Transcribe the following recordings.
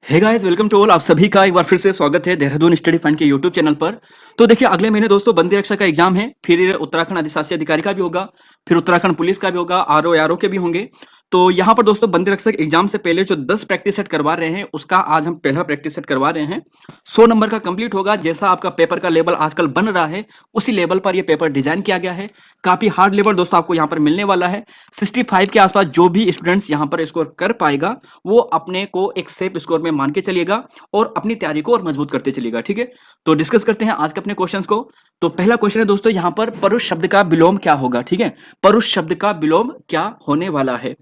Hey guys, welcome to all. आप सभी का एक बार फिर से स्वागत है देहरादून स्टडी फंड के यूट्यूब चैनल पर। तो देखिए, अगले महीने दोस्तों बंदी रक्षा का एग्जाम है, फिर उत्तराखंड अधिशासी अधिकारी का भी होगा, फिर उत्तराखंड पुलिस का भी होगा, आरओ आरओ के भी होंगे। तो यहाँ पर दोस्तों बंदी रक्षक एग्जाम से पहले जो 10 प्रैक्टिस सेट करवा रहे हैं, उसका आज हम पहला प्रैक्टिस सेट करवा रहे हैं। 100 नंबर का कंप्लीट होगा। जैसा आपका पेपर का लेवल आजकल बन रहा है, उसी लेवल पर यह पेपर डिजाइन किया गया है। काफी हार्ड लेवल दोस्तों आपको यहाँ पर मिलने वाला है। 65 के आसपास जो भी स्टूडेंट्स यहाँ पर स्कोर कर पाएगा, वो अपने को एक सेफ स्कोर में मान के चलिएगा और अपनी तैयारी को और मजबूत करते चलिएगा। ठीक है, तो डिस्कस करते हैं आज के अपने क्वेश्चंस को। तो पहला क्वेश्चन है दोस्तों यहाँ पर, परुष शब्द का विलोम क्या होगा। ठीक है, परुष शब्द का विलोम क्या होने वाला है।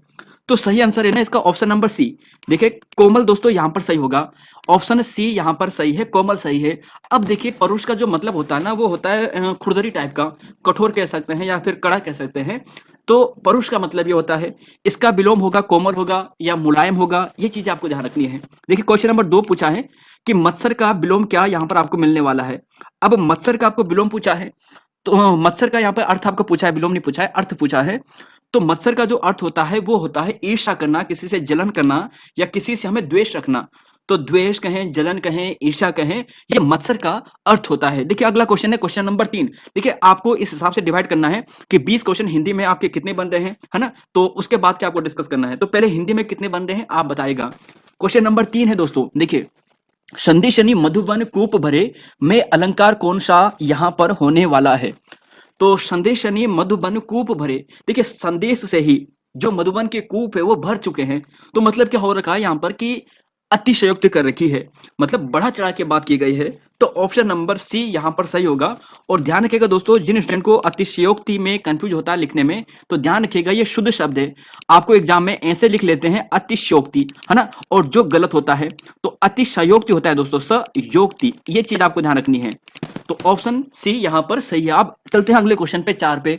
तो सही आंसर है ना इसका ऑप्शन नंबर सी। देखिए, कोमल दोस्तों यहां पर सही होगा। ऑप्शन सी यहां पर सही है, कोमल सही है। अब देखिए, परुष का जो मतलब होता है ना, वो होता है खुरदरी टाइप का, कठोर कह सकते हैं या फिर कड़ा कह सकते हैं। तो परुष का मतलब ये होता है, इसका विलोम होगा कोमल होगा या मुलायम होगा। ये चीज आपको ध्यान रखनी है। देखिए, क्वेश्चन नंबर 2 पूछा है कि मत्सर का विलोम क्या यहाँ पर आपको मिलने वाला है। अब मत्सर का आपको विलोम पूछा है, तो मत्सर का यहाँ पर अर्थ आपको पूछा है, विलोम नहीं पूछा है, अर्थ पूछा है। तो मत्सर का जो अर्थ होता है वो होता है ईर्ष्या करना, किसी से जलन करना या किसी से हमें द्वेष रखना। तो द्वेष कहें, जलन कहें, ईर्ष्या कहें, ये मत्सर का अर्थ होता है। देखिए, अगला क्वेश्चन है क्वेश्चन नंबर 3। देखिए, आपको इस हिसाब से डिवाइड करना है कि 20 क्वेश्चन हिंदी में आपके कितने बन रहे हैं, है ना। तो उसके बाद क्या आपको डिस्कस करना है। तो पहले हिंदी में कितने बन रहे हैं आप बताएगा। क्वेश्चन नंबर 3 है दोस्तों, देखिए, संधि शनि मधुबन कूप भरे में अलंकार कौन सा यहां पर होने वाला है। तो संदेश यानी मधुबन कूप भरे। देखिए, संदेश से ही जो मधुबन के कूप है वो भर चुके हैं। तो मतलब क्या हो रखा है यहाँ पर कि अतिशयोक्ति कर रखी है, मतलब बढ़ा चढ़ा के बात की गई है। तो ऑप्शन नंबर सी यहाँ पर सही होगा। और ध्यान रखिएगा दोस्तों, जिन स्टूडेंट को अतिशयोक्ति में कंफ्यूज होता है लिखने में, तो ध्यान रखिएगा ये शुद्ध शब्द है। आपको एग्जाम में ऐसे लिख लेते हैं अतिशयोक्ति, है ना। और जो गलत होता है तो अतिशयोक्ति होता है दोस्तों, सयोक्ति। ये चीज आपको ध्यान रखनी है। तो ऑप्शन सी यहां पर सही है। आप चलते हैं अगले क्वेश्चन पे, 4 पे।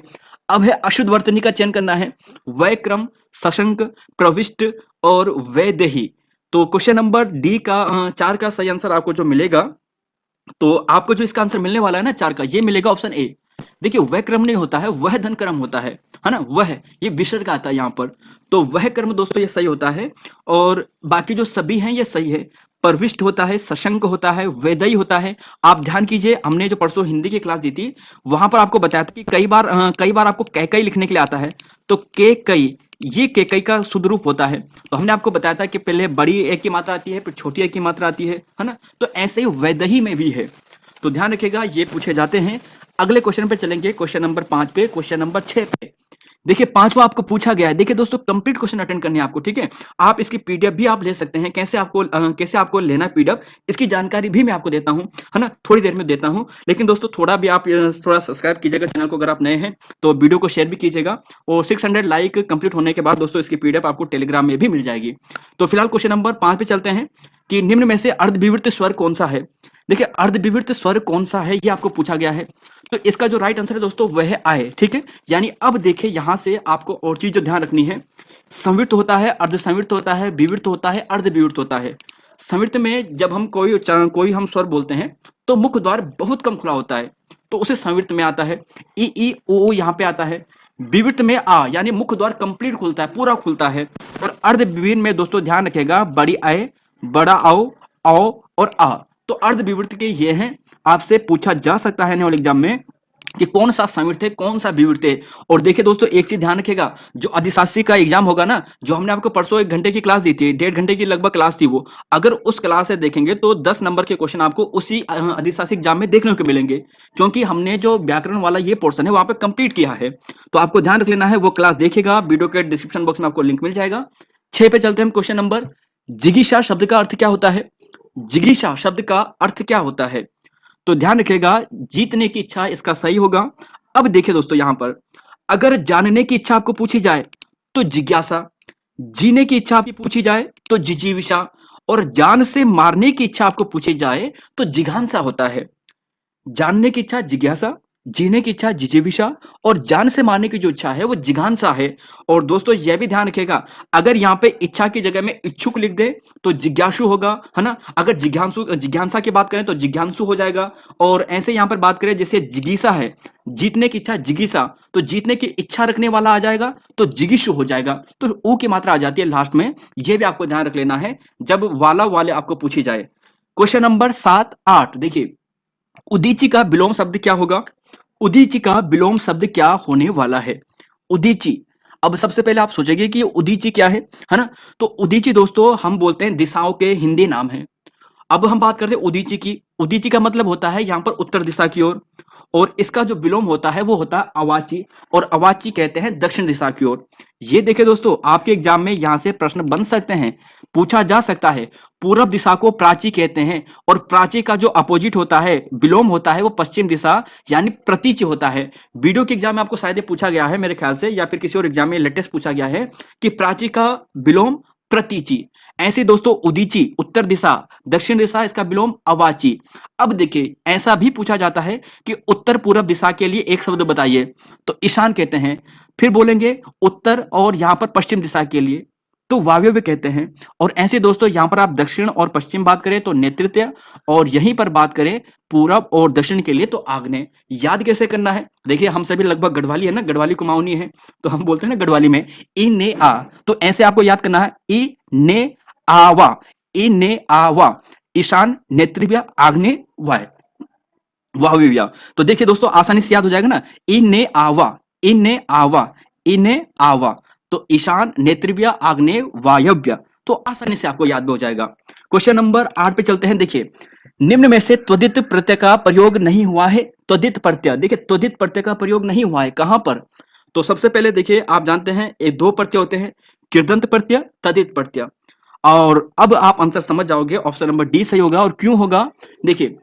अब है अशुद्ध वर्तनी का चयन करना है, वैक्रम, सशंक, प्रविष्ट और वैदेही। तो क्वेश्चन नंबर डी का 4 का सही आंसर आपको जो मिलेगा, तो आपको जो इसका आंसर मिलने वाला है ना 4 का, ये मिलेगा ऑप्शन ए। देखिए, वह क्रम नहीं होता है, वह धन क्रम होता है ना। वह ये विसर्ग आता है यहाँ पर। तो वह कर्म दोस्तों ये सही होता है। और बाकी जो सभी हैं ये सही है। प्रविष्ट होता है, सशंक होता है, वेदई होता है। आप ध्यान कीजिए, हमने जो परसों हिंदी की क्लास दी थी, वहां पर आपको बताया था कि कई बार आपको कैकई लिखने के लिए आता है। तो के कई, ये केकई का शुद्ध रूप होता है। तो हमने आपको बताया था कि पहले बड़ी एक की मात्रा आती है, फिर छोटी एक की मात्रा आती है ना। तो ऐसे ही वैदही में भी है। तो ध्यान रखिएगा, ये पूछे जाते हैं। अगले क्वेश्चन पे चलेंगे, क्वेश्चन नंबर 5 पे, क्वेश्चन नंबर 6 पे। देखिए, 5वां आपको पूछा गया है। देखिए दोस्तों, कंप्लीट क्वेश्चन अटेंड करने हैं आपको, ठीक है। आप इसकी पीडीएफ भी आप ले सकते हैं। कैसे आपको लेना पीडीएफ, इसकी जानकारी भी मैं आपको देता हूं, है ना, थोड़ी देर में देता हूं। लेकिन दोस्तों थोड़ा भी आप थोड़ा सब्सक्राइब कीजिएगा चैनल को, अगर आप नए हैं तो वीडियो को शेयर भी कीजिएगा। और 600 लाइक कंप्लीट होने के बाद दोस्तों इसकी पीडीएफ आपको टेलीग्राम में भी मिल जाएगी। तो फिलहाल क्वेश्चन नंबर 5 पे चलते हैं कि निम्न में से अर्धविवृत स्वर कौन सा है। देखिए, अर्धविवृत स्वर कौन सा है ये आपको पूछा गया है। तो इसका जो राइट आंसर है दोस्तों वह है आए, ठीक है। यानी अब देखिए, यहां से आपको और चीज जो ध्यान रखनी है, संवृत्त होता है, अर्धसंवृत्त होता है, विवृत्त होता है, अर्धविवृत्त होता है। संवृत्त में जब हम कोई हम स्वर बोलते हैं तो मुख द्वार बहुत कम खुला होता है, तो उसे संवृत्त में आता है। ई ओ यहाँ पे आता है। विवृत्त में आ, यानी मुख द्वार कंप्लीट खुलता है, पूरा खुलता है। और अर्धविवृत्त में दोस्तों ध्यान रखेगा, बड़ी आए, बड़ा आओ, औ और आ। तो अर्धविवृत्त के ये हैं। आपसे पूछा जा सकता है एनुअल एग्जाम में कि कौन सा संवृत्त है, कौन सा विवृत्त है। और देखिए दोस्तों, एक चीज ध्यान रखेगा, जो अधिशासी का एग्जाम होगा ना, जो हमने आपको परसों 1 घंटे की क्लास दी थी, 1.5 घंटे की लगभग क्लास थी वो, अगर उस क्लास से देखेंगे तो 10 नंबर के क्वेश्चन आपको उसी अधिशासी एग्जाम में देखने को मिलेंगे। क्योंकि हमने जो व्याकरण वाला ये पोर्शन है वहां पे कंप्लीट किया है। तो आपको ध्यान रख लेना है, वो क्लास देखिएगा, वीडियो के डिस्क्रिप्शन बॉक्स में आपको लिंक मिल जाएगा। 6 पे चलते हैं, क्वेश्चन नंबर, जिगीषा शब्द का अर्थ क्या होता है। जिगीषा शब्द का अर्थ क्या होता है। तो ध्यान रखिएगा, जीतने की इच्छा इसका सही होगा। अब देखिए दोस्तों, यहां पर अगर जानने की इच्छा आपको पूछी जाए तो जिज्ञासा, जीने की इच्छा आपकी पूछी जाए तो जिजीविषा, और जान से मारने की इच्छा आपको पूछी जाए तो जिघांसा होता है। जानने की इच्छा जिज्ञासा, जीने की इच्छा जिजीविषा, और जान से मारने की जो इच्छा है वो जिघांसा है। और दोस्तों यह भी ध्यान रखिएगा, अगर यहाँ पे इच्छा की जगह में इच्छुक लिख दे तो जिज्ञासु होगा, है ना। अगर जिज्ञासु जिज्ञासा की बात करें तो जिज्ञासु हो जाएगा। और ऐसे यहाँ पर बात करें जैसे जिगीसा है, जीतने की इच्छा जिगीसा, तो जीतने की इच्छा रखने वाला आ जाएगा तो जिगीषु हो जाएगा। तो ऊ की मात्रा आ जाती है लास्ट में, यह भी आपको ध्यान रख लेना है जब वाला वाले आपको पूछी जाए। क्वेश्चन नंबर 7-8 देखिए, उदीची का विलोम शब्द क्या होगा? उदीची का विलोम शब्द क्या होने वाला है? उदीची। अब सबसे पहले आप सोचेंगे कि उदीची क्या है ना। तो उदीची दोस्तों हम बोलते हैं दिशाओं के हिंदी नाम है। अब हम बात करते हैं उदीची की। उदीची का मतलब होता है यहां पर उत्तर दिशा की ओर, और इसका जो विलोम होता है वो होता है अवाची, और अवाची कहते हैं दक्षिण दिशा की ओर। ये देखिए दोस्तों, आपके एग्जाम में यहां से प्रश्न बन सकते हैं, पूछा जा सकता है। पूर्व दिशा को प्राची कहते हैं, और प्राची का जो अपोजिट होता है, विलोम होता है, वो पश्चिम दिशा यानी प्रतीची होता है। वीडियो के एग्जाम में आपको शायद ये पूछा गया है मेरे ख्याल से, या फिर किसी और एग्जाम में लेटेस्ट पूछा गया है कि प्राची का विलोम प्रतीची। ऐसे दोस्तों उदीची उत्तर दिशा, दक्षिण दिशा इसका विलोम अवाची। अब देखिए ऐसा भी पूछा जाता है कि उत्तर पूर्व दिशा के लिए एक शब्द बताइए, तो ईशान कहते हैं। फिर बोलेंगे उत्तर और यहां पर पश्चिम दिशा के लिए तो वायव्य कहते हैं। और ऐसे दोस्तों यहां पर आप दक्षिण और पश्चिम बात करें तो नेतृत्व, और यहीं पर बात करें पूरब और दक्षिण के लिए तो आग्नेय। याद कैसे करना है? देखिए हम सभी लगभग गढ़वाली है ना, गढ़वाली कुमाऊनी है, तो हम बोलते हैं ना गढ़वाली में ई ने आ, तो ऐसे आपको याद करना है ई ने आवा, ई ने आवा, ईशान नेतृत्व आग्नेय वायव्य। तो देखिए दोस्तों आसानी से याद हो जाएगा ना, इन ने आवा, इन ने आवा, इन ने आवा, तो ईशान नेतृत्व आग्नेय वायव्य, तो आसानी से आपको याद भी हो जाएगा। क्वेश्चन नंबर 8 पे चलते हैं। देखिए निम्न में से त्वदित प्रत्यय का प्रयोग नहीं हुआ है। त्वदित प्रत्यय, देखिए त्वदित प्रत्यय का प्रयोग नहीं हुआ है कहां पर? तो सबसे पहले देखिए आप जानते हैं एक दो प्रत्यय होते हैं, कृदंत प्रत्यय, तदित प्रत्यय। और अब आप आंसर समझ जाओगे, ऑप्शन नंबर डी सही होगा। और क्यों होगा? देखिए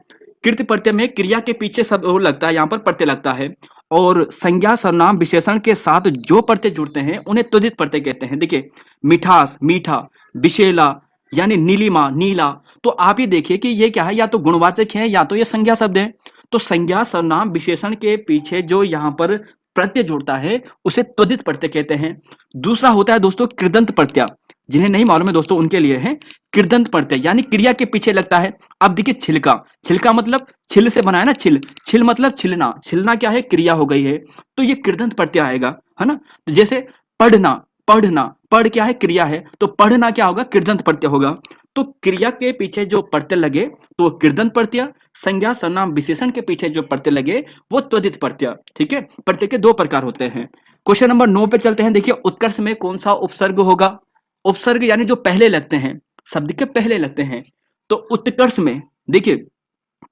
कृत प्रत्यय में क्रिया के पीछे सब वो लगता है, यहां पर प्रत्यय लगता है, और संज्ञा सर्वनाम विशेषण के साथ जो प्रत्यय जुड़ते हैं उन्हें त्वदित प्रत्यय कहते हैं। देखिए मिठास मीठा, विशेला यानी नीलिमा नीला, तो आप ये देखिए कि ये क्या है, या तो गुणवाचक है या तो ये संज्ञा शब्द है। तो संज्ञा सर्वनाम विशेषण के पीछे जो यहाँ पर प्रत्यय जुड़ता है उसे त्वदित प्रत्यय कहते हैं। दूसरा होता है दोस्तों कृदंत प्रत्यय, जिन्हें नहीं मालूम है दोस्तों उनके लिए है कृदंत प्रत्यय, यानी क्रिया के पीछे लगता है। अब देखिए छिलका, छिलका मतलब छिल से बना है ना, छिल, छिल मतलब छिलना, छिलना क्या है, क्रिया हो गई है, तो ये कृदंत प्रत्यय आएगा, है ना। तो जैसे पढ़ना, पढ़ना, पढ़ क्या है, क्रिया है, तो पढ़ना क्या होगा, कृदंत प्रत्यय होगा। तो क्रिया के पीछे जो प्रत्यय लगे तो कृदंत प्रत्यय, संज्ञा सर्वनाम विशेषण के पीछे जो प्रत्यय लगे वो त्वदित प्रत्यय। ठीक है, प्रत्यय के दो प्रकार होते हैं। क्वेश्चन नंबर 9 पे चलते हैं। देखिए उत्कर्ष में कौन सा उपसर्ग होगा? उपसर्ग यानी जो पहले लगते हैं, शब्द के पहले लगते हैं। तो उत्कर्ष में देखिए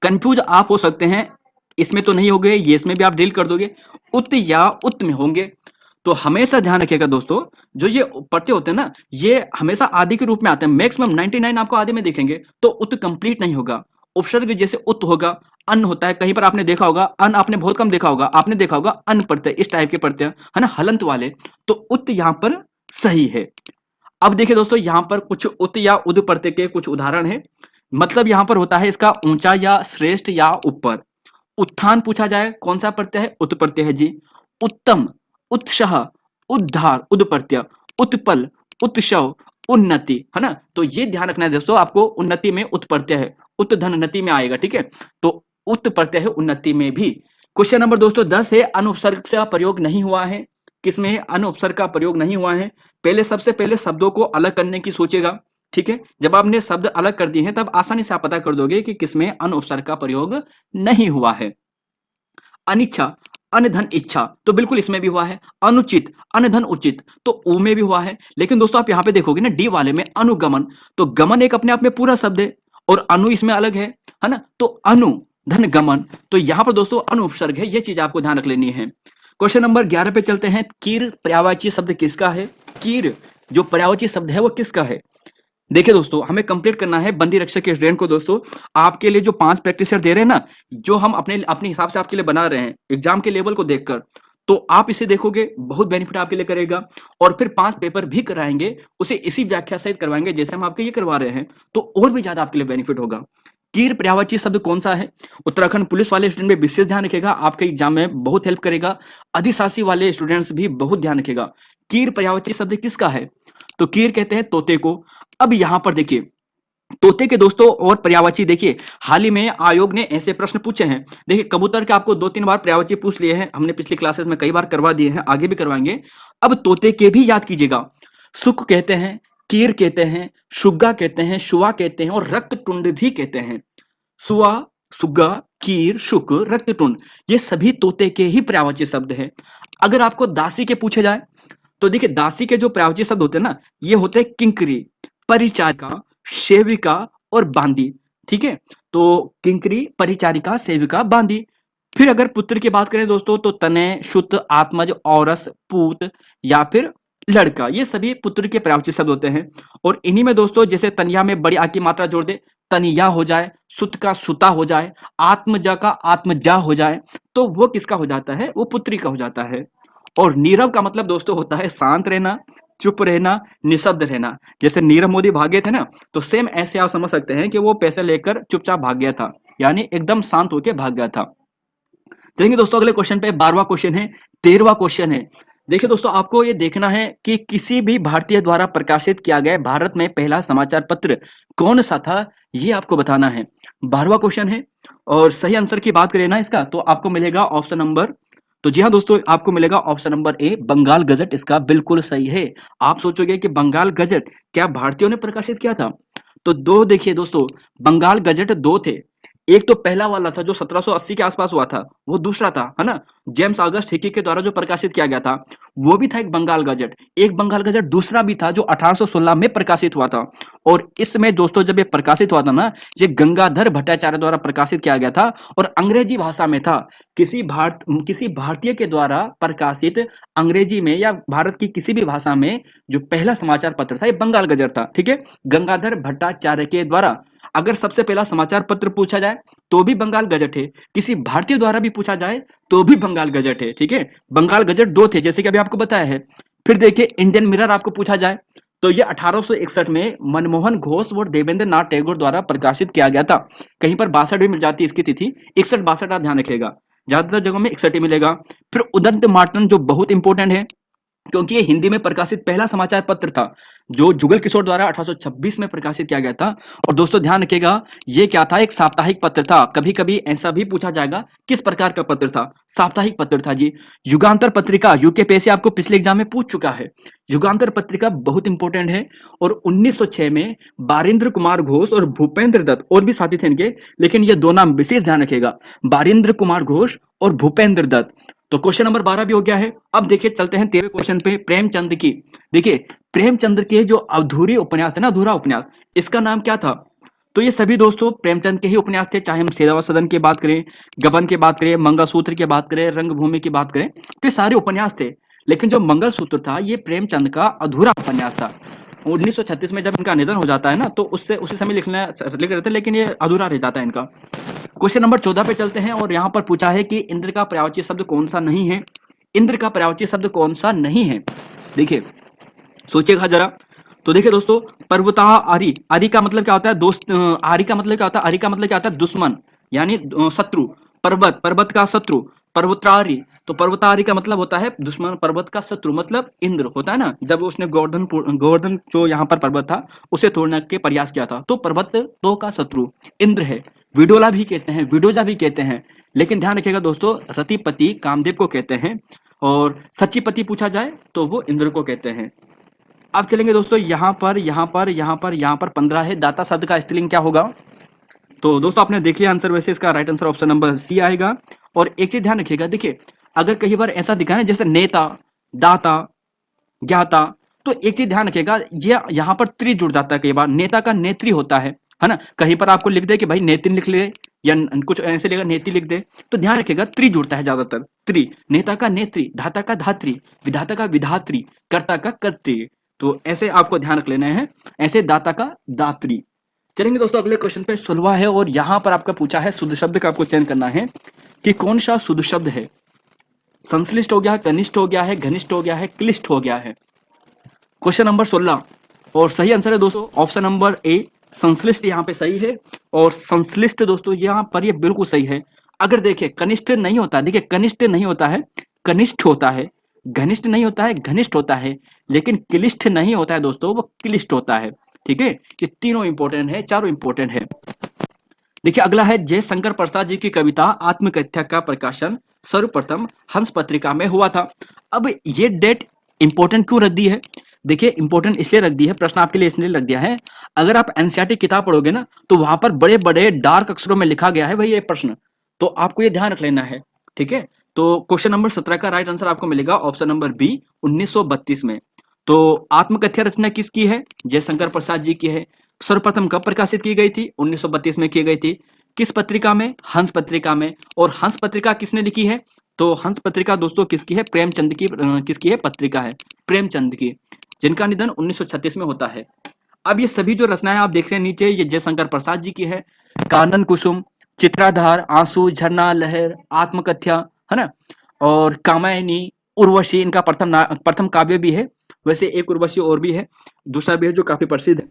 कंफ्यूज आप हो सकते हैं, इसमें तो नहीं होंगे, ये इसमें भी आप डील कर दोगे, उत या उत में होंगे। तो हमेशा ध्यान रखिएगा दोस्तों, जो ये प्रत्यय होते हैं ना, ये हमेशा आदि के रूप में आते हैं। मैक्सिमम 99 आपको आदि में दिखेंगे, तो उत कंप्लीट नहीं होगा। उपसर्ग जैसे उत होगा, अन्न होता है, कहीं पर आपने देखा होगा, अन्न आपने बहुत कम देखा होगा, आपने देखा होगा अन्न प्रत्यय, इस टाइप के प्रत्यय है ना, हलंत वाले, तो उत यहां पर सही है। अब देखिए दोस्तों यहां पर कुछ उत या उद प्रत्यय के कुछ उदाहरण है। मतलब यहां पर होता है इसका ऊंचा या श्रेष्ठ या ऊपर। उत्थान पूछा जाए कौन सा प्रत्यय है, उत प्रत्यय है जी। उत्तम, उत्साह, उद्धार, उद प्रत्यय। उत्पल, उत्सव, उन्नति, है ना। तो ये ध्यान रखना है दोस्तों आपको, उन्नति में उत प्रत्यय है, उत धनति में आएगा। ठीक है, तो उत प्रत्यय है उन्नति में भी। क्वेश्चन नंबर दोस्तों 10 है, अनुपसर्ग का प्रयोग नहीं हुआ है। किसमें अनुपसर्ग का प्रयोग नहीं हुआ है? पहले सबसे पहले शब्दों को अलग करने की सोचेगा। ठीक है, जब आपने शब्द अलग कर दिए हैं तब आसानी से आप पता कर दोगे कि किसमें अनुपसर्ग का प्रयोग नहीं हुआ है। अनिच्छा, अनधन इच्छा, तो बिल्कुल इसमें भी हुआ है। अनुचित, अनधन उचित, तो ऊ में भी हुआ है। लेकिन दोस्तों आप यहां पे देखोगे ना डी वाले में अनुगमन, तो गमन एक अपने आप में पूरा शब्द है और अनु इसमें अलग है ना। तो अनु धन गमन, तो यहां पर दोस्तों अनुपसर्ग है, ये चीज आपको ध्यान रख लेनी है। क्वेश्चन नंबर 11 पे चलते हैं। कीर पर्यायवाची शब्द किसका है? कीर जो पर्यायवाची शब्द है वो किसका है? देखिए दोस्तों हमें कंप्लीट करना है बंदी रक्षक के स्टूडेंट को। दोस्तों आपके लिए जो 5 प्रैक्टिस सेट दे रहे हैं ना, जो हम अपने हिसाब से आपके लिए बना रहे हैं एग्जाम के लेवल को देखकर, तो आप इसे देखोगे बहुत बेनिफिट आपके लिए करेगा। और फिर 5 पेपर भी कराएंगे, उसे इसी व्याख्या सहित करवाएंगे जैसे हम आपके ये करवा रहे हैं, तो और भी ज्यादा आपके लिए बेनिफिट होगा। कीर पर्यायवाची शब्द कौन सा है? उत्तराखंड पुलिस वाले स्टूडेंट में विशेष ध्यान रखेगा, आपके एग्जाम में बहुत हेल्प करेगा। अधिशासी वाले स्टूडेंट्स भी बहुत ध्यान रखेगा। कीर पर्यायवाची शब्द किसका है? तो कीर कहते हैं तोते को। अब यहां पर देखिए तोते के दोस्तों और पर्यायवाची, देखिए हाल ही में आयोग ने ऐसे प्रश्न पूछे हैं। देखिए कबूतर के आपको 2-3 बार पर्यायवाची पूछ लिए हैं, हमने पिछली क्लासेस में कई बार करवा दिए हैं, आगे भी करवाएंगे। अब तोते के भी याद कीजिएगा। सुक कहते हैं, कीर कहते हैं, शुग्गा कहते हैं, शुआ कहते हैं और रक्तटुंड भी कहते हैं। सुआ, सुग्गा, कीर, शुक, रक्तटुंड, ये सभी तोते के ही पर्यायवाची शब्द हैं। अगर आपको दासी के पूछे जाए तो देखिए दासी के जो पर्यायवाची शब्द होते हैं ना, ये होते हैं किंकरी, परिचारिका, सेविका और बांदी। ठीक है, तो किंकरी, परिचारिका, सेविका, बांदी। फिर अगर पुत्र की बात करें दोस्तों तो तनय, शुत, आत्मज, औरस, पूत या फिर लड़का, ये सभी पुत्र के पर्यायवाची शब्द होते हैं। और इन्हीं में दोस्तों जैसे तनिया में बड़ी आ की मात्रा जोड़ दे, तनिया हो जाए, सुत का सुता हो जाए, आत्मजा का आत्मजा हो जाए, तो वो किसका हो जाता है? वो पुत्री का हो जाता है। और नीरव का मतलब दोस्तों होता है शांत रहना, चुप रहना, निशब्द रहना। जैसे नीरव मोदी भागे थे ना, तो सेम ऐसे आप समझ सकते हैं कि वो पैसे लेकर चुपचाप भाग गया था, यानी एकदम शांत होकर भाग गया था। चलेंगे दोस्तों अगले क्वेश्चन पे। 12वां क्वेश्चन है, 13वां क्वेश्चन है। देखिए दोस्तों आपको ये देखना है कि किसी भी भारतीय द्वारा प्रकाशित किया गया भारत में पहला समाचार पत्र कौन सा था, ये आपको बताना है। 12वां क्वेश्चन है और सही आंसर की बात करें ना इसका, तो आपको मिलेगा ऑप्शन नंबर, तो जी हाँ दोस्तों आपको मिलेगा option number A, Bengal gazette इसका बिल्कुल सही है। आप सोचोगे कि बंगाल गजट क्या भारतीयों ने प्रकाशित किया था? तो दो देखिए दोस्तों, बंगाल गजट दो थे। एक तो पहला वाला था जो 1780 के आसपास हुआ था, वो दूसरा था, है ना, जेम्स ऑगस्ट हिकी के द्वारा जो प्रकाशित किया गया था, वो भी था एक बंगाल गजट। एक बंगाल गजट दूसरा भी था जो 1816 में प्रकाशित हुआ था। और इसमें दोस्तों जब ये प्रकाशित हुआ था ना, ये गंगाधर भट्टाचार्य द्वारा प्रकाशित किया गया था और अंग्रेजी भाषा में था। किसी भारतीय के द्वारा प्रकाशित अंग्रेजी में या भारत की किसी भी भाषा में जो पहला समाचार पत्र था, ये बंगाल गजट था। ठीक है, गंगाधर भट्टाचार्य के द्वारा। अगर सबसे पहला समाचार पत्र पूछा जाए तो भी बंगाल गजट है, किसी भारतीय द्वारा भी पूछा जाए तो भी बंगाल गजट है। ठीक है, बंगाल गजट दो थे जैसे कि अभी आपको बताया है। फिर देखिए इंडियन मिरर आपको पूछा जाए तो ये 1861 में मनमोहन घोष और देवेंद्र नाथ टैगोर द्वारा प्रकाशित किया गया था। कहीं पर 62 भी मिल जाती है इसकी तिथि, 61-62 आप ध्यान रखिएगा, ज्यादातर जगहों में 61 ही मिलेगा। फिर उदंत मार्तन जो बहुत इंपॉर्टेंट है क्योंकि ये हिंदी में प्रकाशित पहला समाचार पत्र था जो जुगल किशोर द्वारा 1826 में प्रकाशित किया गया था। और दोस्तों ध्यान रखिएगा ये क्या था, एक साप्ताहिक पत्र था। कभी कभी ऐसा भी पूछा जाएगा किस प्रकार का पत्र था, साप्ताहिक पत्र था जी। युगांतर पत्रिका यूकेपीएससी आपको पिछले एग्जाम में पूछ चुका है। युगांतर पत्रिका बहुत इंपॉर्टेंट है। और 1906 में बारिंद्र कुमार घोष और भूपेंद्र दत्त, और भी साथी थे इनके, लेकिन ये दो नाम विशेष ध्यान रखिएगा, बारिंद्र कुमार घोष और भूपेंद्र दत्त। तो क्वेश्चन नंबर 12 भी हो गया है। अब देखिए चलते हैं 13वें क्वेश्चन पे, प्रेमचंद की। देखिए प्रेमचंद के जो अधूरी उपन्यास है ना, अधूरा उपन्यास, इसका नाम क्या था? तो ये सभी दोस्तों प्रेमचंद के ही उपन्यास थे, चाहे हम सेवा सदन की बात करें, गबन की बात करें, मंगलसूत्र की बात करें, रंगभूमि की बात करें, तो ये सारे उपन्यास थे। लेकिन जो मंगलसूत्र था ये प्रेमचंद का अधूरा उपन्यास था। 1936 में जब इनका निधन हो जाता है ना, तो उससे उसी समय लिख रहे थे, लेकिन ये अधूरा रह जाता है इनका। क्वेश्चन नंबर 14 पे चलते हैं और यहां पर पूछा है कि इंद्र का पर्यायवाची शब्द कौन सा नहीं है। इंद्र का पर्यायवाची शब्द कौन सा नहीं है, देखिए सोचिएगा जरा। तो देखिए दोस्तों, पर्वता आरी, आरी का मतलब क्या होता है दोस्त, आरी का मतलब क्या होता है, आरी का मतलब क्या होता है दुश्मन यानी शत्रु। पर्वत, पर्वत का शत्रु, पर्वतारी, तो पर्वतारी का मतलब होता है दुश्मन, पर्वत का शत्रु मतलब इंद्र होता है ना। जब उसने गोवर्धन जो यहाँ पर पर्वत था उसे तोड़ने के प्रयास किया था, तो पर्वत दो का शत्रु इंद्र है। विडोला भी कहते हैं, विडोजा भी कहते हैं, लेकिन ध्यान रखिएगा दोस्तों रतिपति कामदेव को कहते हैं, और सच्चीपति पूछा जाए तो वो इंद्र को कहते हैं। अब चलेंगे दोस्तों यहाँ पर 15 है, दाता शब्द का स्त्रीलिंग क्या होगा? तो दोस्तों आपने देख लिया आंसर, वैसे इसका right answer option number C आएगा। और एक चीज ध्यान रखिएगा, देखिए अगर कई बार ऐसा दिखा है जैसे नेता, दाता, ज्ञाता, तो एक चीज ध्यान रखिएगा ये यहाँ पर त्रि जुड़ जाता है। कई बार नेता का नेत्री होता है ना, कहीं पर आपको लिख दे कि भाई नेतिन लिख ले या कुछ ऐसे लेगा नेति लिख दे, तो ध्यान रखिएगा त्रि जुड़ता है ज्यादातर। त्रि, नेता का नेत्री, धाता का धात्री, विधाता का विधात्री, कर्ता का कर्त्री, तो ऐसे आपको ध्यान रख लेना है, ऐसे दाता का दात्री। चलेंगे दोस्तों अगले क्वेश्चन पे 16 है और यहां पर आपका पूछा है शुद्ध शब्द का आपको चयन करना है कि कौन सा शुद्ध शब्द है। संश्लिष्ट हो गया, कनिष्ठ हो गया है, घनिष्ठ हो गया है, क्लिष्ट हो गया है। क्वेश्चन नंबर 16 और सही आंसर है दोस्तों ऑप्शन नंबर ए, संश्लिष्ट यहाँ पे सही है, और संश्लिष्ट दोस्तों यहाँ पर ये बिल्कुल सही है। अगर देखिए कनिष्ठ नहीं होता, देखिए कनिष्ठ नहीं होता है, कनिष्ठ होता है, घनिष्ठ नहीं होता है, घनिष्ठ होता है, लेकिन क्लिष्ठ नहीं होता है दोस्तों, वो क्लिष्ट होता है। ठीक है, ये तीनों इंपॉर्टेंट है, चारों इंपॉर्टेंट है। देखिए अगला है जयशंकर प्रसाद जी की कविता आत्मकथ्या का प्रकाशन सर्वप्रथम हंस पत्रिका में हुआ था। अब ये डेट इंपॉर्टेंट क्यों रख दी है? देखिए इंपॉर्टेंट इसलिए रख दी है, प्रश्न आपके लिए इसलिए रख दिया है, अगर आप एनसीईआरटी किताब पढ़ोगे ना तो वहां पर बड़े बड़े डार्क अक्षरों में लिखा गया है भाई ये प्रश्न, तो आपको ये ध्यान रख लेना है। ठीक है, तो क्वेश्चन नंबर 17 का राइट आंसर आपको मिलेगा ऑप्शन नंबर बी 1932 में। तो आत्मकथ्या रचना किसकी है? जयशंकर प्रसाद जी की है। सर्वप्रथम कब प्रकाशित की गई थी? 1932 में की गई थी। किस पत्रिका में? हंस पत्रिका में। और हंस पत्रिका किसने लिखी है? तो हंस पत्रिका दोस्तों किसकी है? प्रेमचंद की किसकी है? पत्रिका है प्रेमचंद की, जिनका निधन 1936 में होता है। अब ये सभी जो रचनाएं आप देख रहे हैं नीचे, ये जयशंकर प्रसाद जी की है। कानन कुसुम, चित्राधार, आंसू, झरना, लहर, आत्मकथ्या, है ना, और कामायनी, उर्वशी, इनका प्रथम काव्य भी है। वैसे एक उर्वशी और भी है, दूसरा भी है जो काफी प्रसिद्ध है,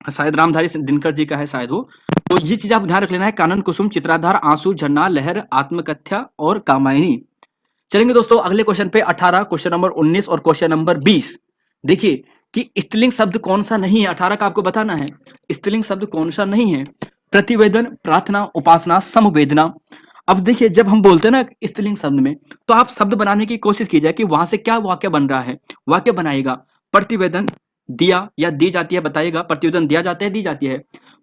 शायद रामधारी दिनकर जी का है शायद वो। तो ये चीज आप ध्यान रख लेना है, कानन कुसुम, चित्राधार, आंसू, झरना, लहर, आत्मकथ्या और कामायनी। चलेंगे दोस्तों अगले क्वेश्चन पे 18, क्वेश्चन नंबर 19 और क्वेश्चन नंबर 20। देखिए कि स्त्रीलिंग शब्द कौन सा नहीं है, 18 का आपको बताना है। स्त्रीलिंग शब्द कौन सा नहीं है? प्रतिवेदन, प्रार्थना, उपासना, समवेदना। अब देखिए जब हम बोलते हैं ना स्त्रीलिंग शब्द में, तो आप शब्द बनाने की कोशिश कीजिए कि वहां से क्या वाक्य बन रहा है। वाक्य बनाइएगा, प्रतिवेदन दिया या दी जाती है, बताइएगा प्रतिवेदन दिया जाता है, दी जाती है।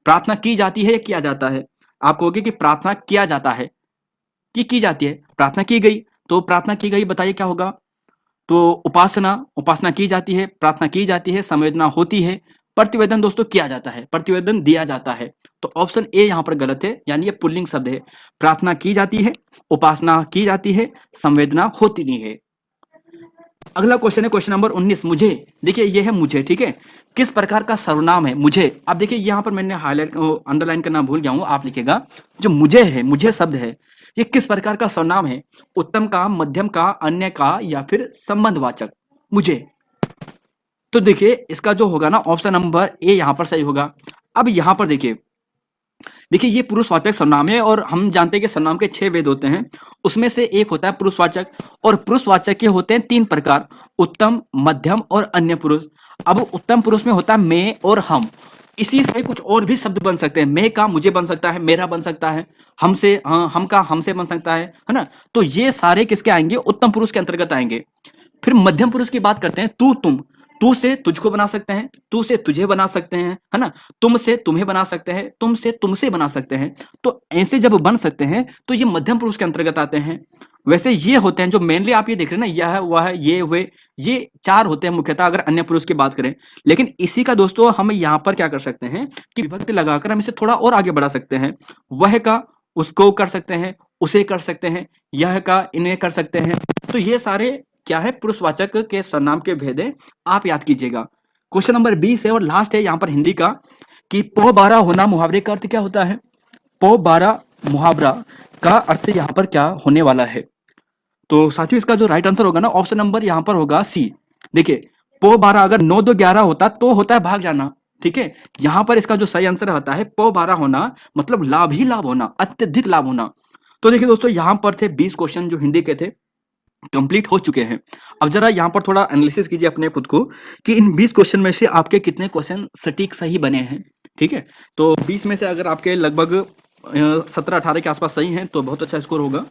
प्रार्थना की जाती है या किया जाता है? आप कहोगे कि प्रार्थना किया जाता है कि की जाती है? प्रार्थना की गई, तो प्रार्थना की गई बताइए क्या होगा? तो उपासना, उपासना की जाती है, प्रार्थना की जाती है, संवेदना होती है, प्रतिवेदन दोस्तों किया जाता है, प्रतिवेदन दिया जाता है। तो ऑप्शन ए यहां पर गलत है, यानी ये पुल्लिंग शब्द है। प्रार्थना की जाती है, उपासना की जाती है, संवेदना होती नहीं है। अगला क्वेश्चन है क्वेश्चन नंबर 19, मुझे। देखिए ये है मुझे, ठीक है, किस प्रकार का सर्वनाम है मुझे? अब देखिए यहाँ पर मैंने हाईलाइट अंडरलाइन करना भूल गया हूँ, आप लिखेगा जो मुझे है, मुझे शब्द है, ये किस प्रकार का सर्वनाम है? उत्तम का, मध्यम का, अन्य का, या फिर संबंधवाचक? मुझे। तो देखिए इसका जो होगा ना ऑप्शन नंबर ए यहां पर सही होगा। अब यहां पर देखिए, देखिए ये पुरुषवाचक सर्वनाम है, और हम जानते हैं कि सर्वनाम के 6 भेद होते हैं, उसमें से एक होता है पुरुषवाचक। और पुरुषवाचक के होते हैं 3 प्रकार, उत्तम, मध्यम और अन्य पुरुष। अब उत्तम पुरुष में होता है मैं और हम, इसी से कुछ और भी शब्द बन सकते हैं। मैं का मुझे बन सकता है, मेरा बन सकता है, हमसे हम का हमसे बन सकता है ना। तो ये सारे किसके आएंगे? उत्तम पुरुष के अंतर्गत आएंगे। फिर मध्यम पुरुष की बात करते हैं, तू तुम, तू से तुझको बना सकते हैं, तू से तुझे बना सकते हैं, है ना, तुम से तुम्हें बना सकते हैं, तुम से तुमसे बना सकते हैं। तो ऐसे जब बन सकते हैं तो ये मध्यम पुरुष के अंतर्गत आते हैं। वैसे ये होते हैं जो मेनली आप ये देख रहे हैं ना, यह है वह है ये हुए, ये 4 होते हैं मुख्यतः अगर अन्य पुरुष की बात करें। लेकिन इसी का दोस्तों हम यहाँ पर क्या कर सकते हैं कि विभक्ति लगाकर हम इसे थोड़ा और आगे बढ़ा सकते हैं। वह का उसको कर सकते हैं, उसे कर सकते हैं, यह का इन्हें कर सकते हैं। तो ये सारे क्या है? पुरुषवाचक के सर्वनाम के भेद है, आप याद कीजिएगा। क्वेश्चन नंबर 20 है और लास्ट है यहाँ पर हिंदी का, कि पौ 12 होना मुहावरे का अर्थ क्या होता है? पौ 12 मुहावरा का अर्थ यहाँ पर क्या होने वाला है? तो साथियों इसका जो राइट आंसर होगा ना ऑप्शन नंबर यहाँ पर होगा सी। देखिए पौ 12 अगर 9 2 11 होता तो होता है भाग जाना, ठीक है। यहाँ पर इसका जो सही आंसर होता है पौ 12 होना, मतलब लाभ ही लाभ होना, अत्यधिक लाभ होना। तो देखिए दोस्तों यहाँ पर थे 20 क्वेश्चन जो हिंदी के थे, कंप्लीट हो चुके हैं। अब जरा यहाँ पर थोड़ा एनालिसिस कीजिए अपने खुद को कि इन 20 क्वेश्चन में से आपके कितने क्वेश्चन सटीक सही बने हैं, ठीक है। तो 20 में से अगर आपके लगभग 17-18 के आसपास सही हैं तो बहुत अच्छा स्कोर होगा।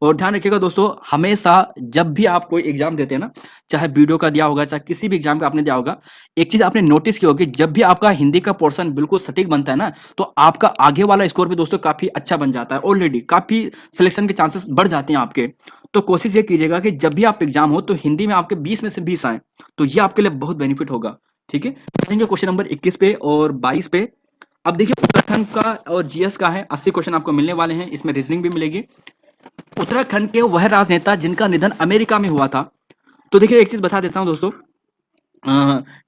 और ध्यान रखिएगा दोस्तों, हमेशा जब भी आप कोई एग्जाम देते हैं ना, चाहे वीडियो का दिया होगा, चाहे किसी भी एग्जाम का आपने दिया होगा, एक चीज आपने नोटिस की होगी, जब भी आपका हिंदी का पोर्शन बिल्कुल सटीक बनता है ना, तो आपका आगे वाला स्कोर भी दोस्तों काफी अच्छा बन जाता है। ऑलरेडी काफी सिलेक्शन के चांसेस बढ़ जाते हैं आपके। तो कोशिश ये कीजिएगा कि जब भी आप एग्जाम हो तो हिंदी में आपके 20 में से 20 आए, तो ये आपके लिए बहुत बेनिफिट होगा, ठीक है। चलेंगे क्वेश्चन नंबर 21 पे और 22 पे। अब देखिए उत्तराखंड का और जीएस का है, 80 क्वेश्चन आपको मिलने वाले हैं, इसमें रीजनिंग भी मिलेगी। उत्तराखंड के वह राजनेता जिनका निधन अमेरिका में हुआ था। तो देखिए एक चीज बता देता हूं दोस्तों,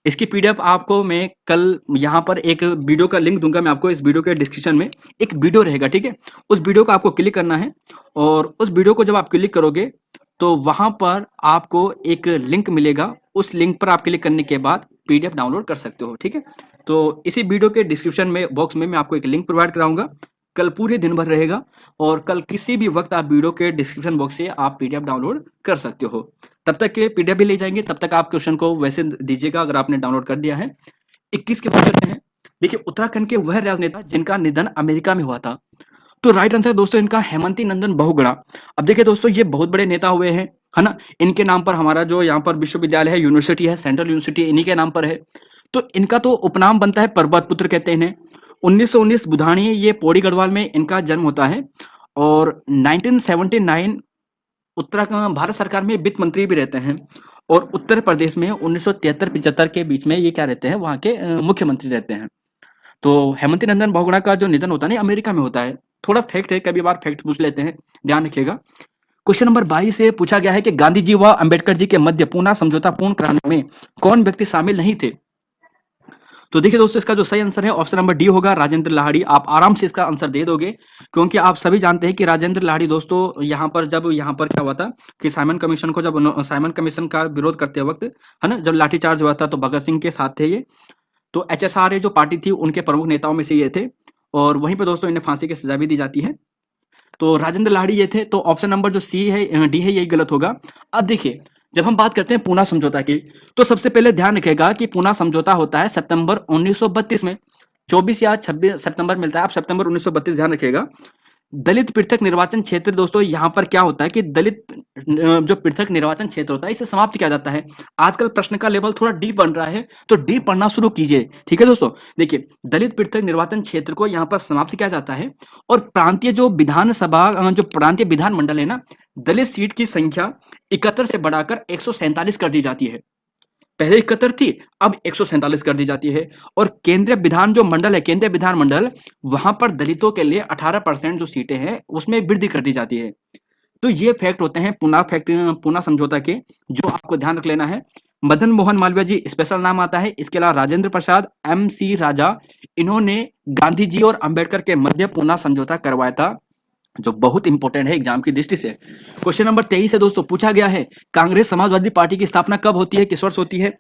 इसकी पीडीएफ आपको मैं कल यहाँ पर एक वीडियो का लिंक दूंगा, मैं आपको इस वीडियो के डिस्क्रिप्शन में एक वीडियो रहेगा, ठीक है। उस वीडियो को आपको क्लिक करना है, और उस वीडियो को जब आप क्लिक करोगे तो वहां पर आपको एक लिंक मिलेगा। उस लिंक पर आप क्लिक करने के बाद पीडीएफ डाउनलोड कर सकते हो। ठीक है, तो इसी वीडियो के डिस्क्रिप्शन में बॉक्स में मैं आपको एक लिंक प्रोवाइड कराऊंगा। कल पूरे दिन भर रहेगा और कल किसी भी वक्त आप वीडियो के डिस्क्रिप्शन बॉक्स से आप पीडीएफ डाउनलोड कर सकते हो। तब तक के पीडीएफ भी ले जाएंगे, तब तक आप क्वेश्चन को वैसे दीजिएगा अगर आपने डाउनलोड कर दिया है। 21 के बात करते हैं। देखिए, उत्तराखंड के वह राजनेता जिनका निधन अमेरिका में हुआ था। तो राइट आंसर दोस्तों इनका हेमंती नंदन बहुगुणा। अब देखिए दोस्तों, ये बहुत बड़े नेता हुए हैं, है ना। इनके नाम पर हमारा जो यहाँ पर विश्वविद्यालय है, यूनिवर्सिटी है, सेंट्रल यूनिवर्सिटी इन्हीं के नाम पर है। तो इनका तो उपनाम बनता है पर्वत पुत्र कहते हैं इन्हें। 1919 बुधानी, ये पौड़ी गढ़वाल में इनका जन्म होता है। और 1979 उत्तराखंड भारत सरकार में वित्त मंत्री भी रहते हैं। और उत्तर प्रदेश में 1973-75 के बीच में ये क्या रहते हैं, वहाँ के मुख्यमंत्री रहते हैं। तो हेमंती नंदन बहुगुणा का जो निधन होता है ना, अमेरिका में होता है। थोड़ा फैक्ट है, कभी बार फैक्ट पूछ लेते हैं, ध्यान रखिएगा। क्वेश्चन नंबर 22 से पूछा गया है कि गांधी जी व अंबेडकर जी के मध्य पूना समझौता पूर्ण कराने में कौन व्यक्ति शामिल नहीं थे। तो देखिए दोस्तों, इसका जो सही आंसर है ऑप्शन नंबर डी होगा, राजेंद्र लाहिड़ी। आप आराम से इसका आंसर दे दोगे, क्योंकि आप सभी जानते हैं कि राजेंद्र लाहिड़ी दोस्तों यहाँ पर क्या हुआ था कि साइमन कमीशन को साइमन कमीशन का विरोध करते वक्त, है ना, जब लाठीचार्ज हुआ था तो भगत सिंह के साथ थे ये। तो एचएसआर जो पार्टी थी उनके प्रमुख नेताओं में से ये थे। और वहीं पर दोस्तों इन्हें फांसी की सजा भी दी जाती है। तो राजेंद्र लाहिड़ी ये थे। तो ऑप्शन नंबर जो सी है, डी है, यही गलत होगा। अब देखिए, जब हम बात करते हैं पूना समझौता की, तो सबसे पहले ध्यान रखेगा कि पूना समझौता होता है सितंबर 1932 में। 24 या 26 सितंबर मिलता है, आप सितंबर 1932 ध्यान रखिएगा। दलित पृथक निर्वाचन क्षेत्र दोस्तों, यहाँ पर क्या होता है कि दलित जो पृथक निर्वाचन क्षेत्र होता है इसे समाप्त किया जाता है। आजकल प्रश्न का लेवल थोड़ा डीप बन रहा है, तो डीप पढ़ना शुरू कीजिए। ठीक है दोस्तों, देखिए, दलित पृथक निर्वाचन क्षेत्र को यहाँ पर समाप्त किया जाता है। और प्रांतीय जो विधानसभा जो प्रांतीय विधानमंडल है ना, दलित सीट की संख्या 71 से बढ़ाकर 147 कर दी जाती है। पहले 71 थी, अब 147 कर दी जाती है। और केंद्रीय विधान जो मंडल है, केंद्रीय विधानमंडल, वहां पर दलितों के लिए 18% जो सीटें हैं उसमें वृद्धि कर दी जाती है। तो ये फैक्ट होते हैं पूना समझौता के, जो आपको ध्यान रख लेना है। मदन मोहन मालवीय जी स्पेशल नाम आता है। इसके अलावा राजेंद्र प्रसाद, MC राजा, इन्होंने गांधी जी और अंबेडकर के मध्य पूना समझौता करवाया था, जो बहुत इंपॉर्टेंट है एग्जाम की दृष्टि से। क्वेश्चन नंबर 23 है दोस्तों, पूछा गया है कांग्रेस समाजवादी पार्टी की स्थापना कब होती है, किस वर्ष होती है।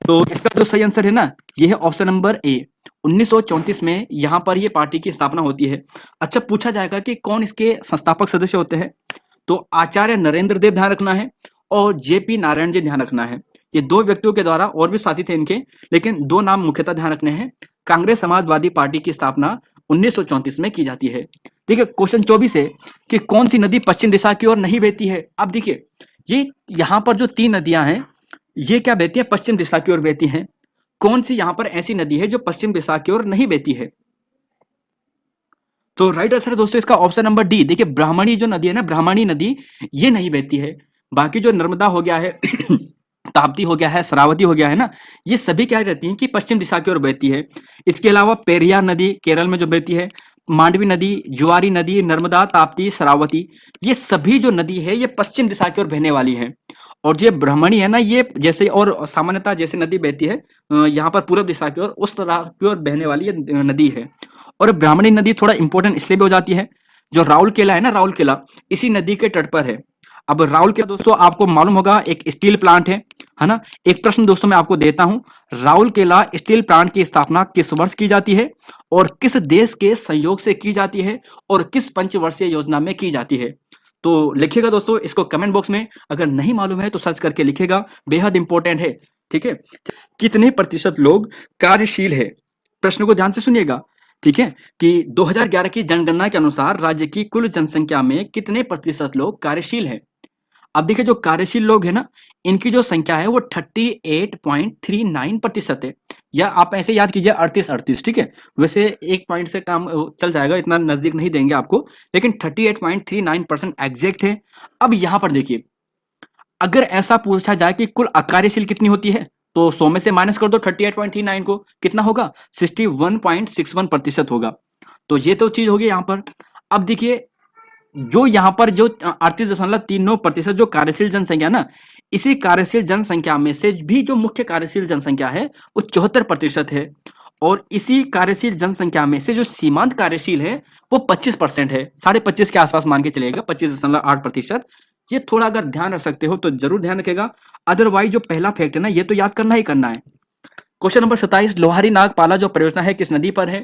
तो इसका जो सही आंसर है ना, ये है ऑप्शन नंबर ए, 1934 में यहाँ पर ये पार्टी की स्थापना होती है। अच्छा, पूछा जाएगा कि कौन इसके संस्थापक सदस्य होते हैं। तो आचार्य नरेंद्र देव ध्यान रखना है, और JP नारायण जी ध्यान रखना है। ये दो व्यक्तियों के द्वारा, और भी साथी थे इनके, लेकिन दो नाम मुख्यतः ध्यान रखने हैं। कांग्रेस समाजवादी पार्टी की स्थापना 1934 में की जाती है। देखिए, क्वेश्चन 24 है कि कौन सी नदी पश्चिम दिशा की ओर नहीं बहती है। अब देखिए, ये यहाँ पर जो 3 नदियां हैं, ये क्या बहती है, पश्चिम दिशा की ओर बहती हैं। कौन सी यहाँ पर ऐसी नदी है जो पश्चिम दिशा की ओर नहीं बहती है। तो राइट आंसर है दोस्तों इसका ऑप्शन नंबर डी। देखिए, ब्राह्मणी जो नदी है ना, ब्राह्मणी नदी, ये नहीं बहती है। बाकी जो नर्मदा हो गया है ताप्ती हो गया है, शरावती हो गया है ना, ये सभी क्या रहती हैं कि पश्चिम दिशा की ओर बहती है। इसके अलावा पेरियार नदी केरल में जो बहती है, मांडवी नदी, जुआरी नदी, नर्मदा, ताप्ती, शरावती, ये सभी जो नदी है ये पश्चिम दिशा की ओर बहने वाली है। और ये ब्राह्मणी है ना, ये जैसे और सामान्यतः जैसे नदी बहती है यहाँ पर पूर्व दिशा की ओर, उस तरह की ओर बहने वाली ये नदी है। और ब्राह्मणी नदी थोड़ा इंपॉर्टेंट इसलिए भी हो जाती है, जो राउरकेला है ना, राउरकेला इसी नदी के तट पर है। अब राउरकेला दोस्तों आपको मालूम होगा एक स्टील प्लांट है ना। एक प्रश्न दोस्तों मैं आपको देता हूं, राउरकेला स्टील प्लांट की स्थापना किस वर्ष की जाती है, और किस देश के सहयोग से की जाती है, और किस पंचवर्षीय योजना में की जाती है। तो लिखिएगा दोस्तों इसको कमेंट बॉक्स में, अगर नहीं मालूम है तो सर्च करके लिखिएगा, बेहद इंपॉर्टेंट है। ठीक है, कितने प्रतिशत लोग कार्यशील है, प्रश्न को ध्यान से सुनिएगा। ठीक है, कि 2011 की जनगणना के अनुसार राज्य की कुल जनसंख्या में कितने प्रतिशत लोग कार्यशील है। अब देखिए, जो कार्यशील लोग हैं ना, इनकी जो संख्या है वो 38.39% है, या आप ऐसे याद कीजिए 38। ठीक है, वैसे एक पॉइंट से काम चल जाएगा, इतना नजदीक नहीं देंगे आपको, लेकिन 38.39% एग्जैक्ट है। अब यहां पर देखिए, अगर ऐसा पूछा जाए कि कुल अकार्यशील कितनी होती है, तो 100 में से माइनस कर दो 38.39 को, कितना होगा 61.61% होगा। तो ये तो चीज होगी यहां पर। अब देखिए, जो यहां पर जो 38.39% जो कार्यशील जनसंख्या ना, इसी कार्यशील जनसंख्या में से भी जो मुख्य कार्यशील जनसंख्या है वो 74% है। और इसी कार्यशील जनसंख्या में से जो सीमांत कार्यशील है वो 25% है, 25.5 के आसपास मान के चलेगा, 25.8%। ये थोड़ा अगर ध्यान रख सकते हो तो जरूर ध्यान रखेगा, अदरवाइज जो पहला फैक्ट है ना, ये तो याद करना ही करना है। क्वेश्चन नंबर 27, लोहारी नाग पाला जो परियोजना है किस नदी पर है?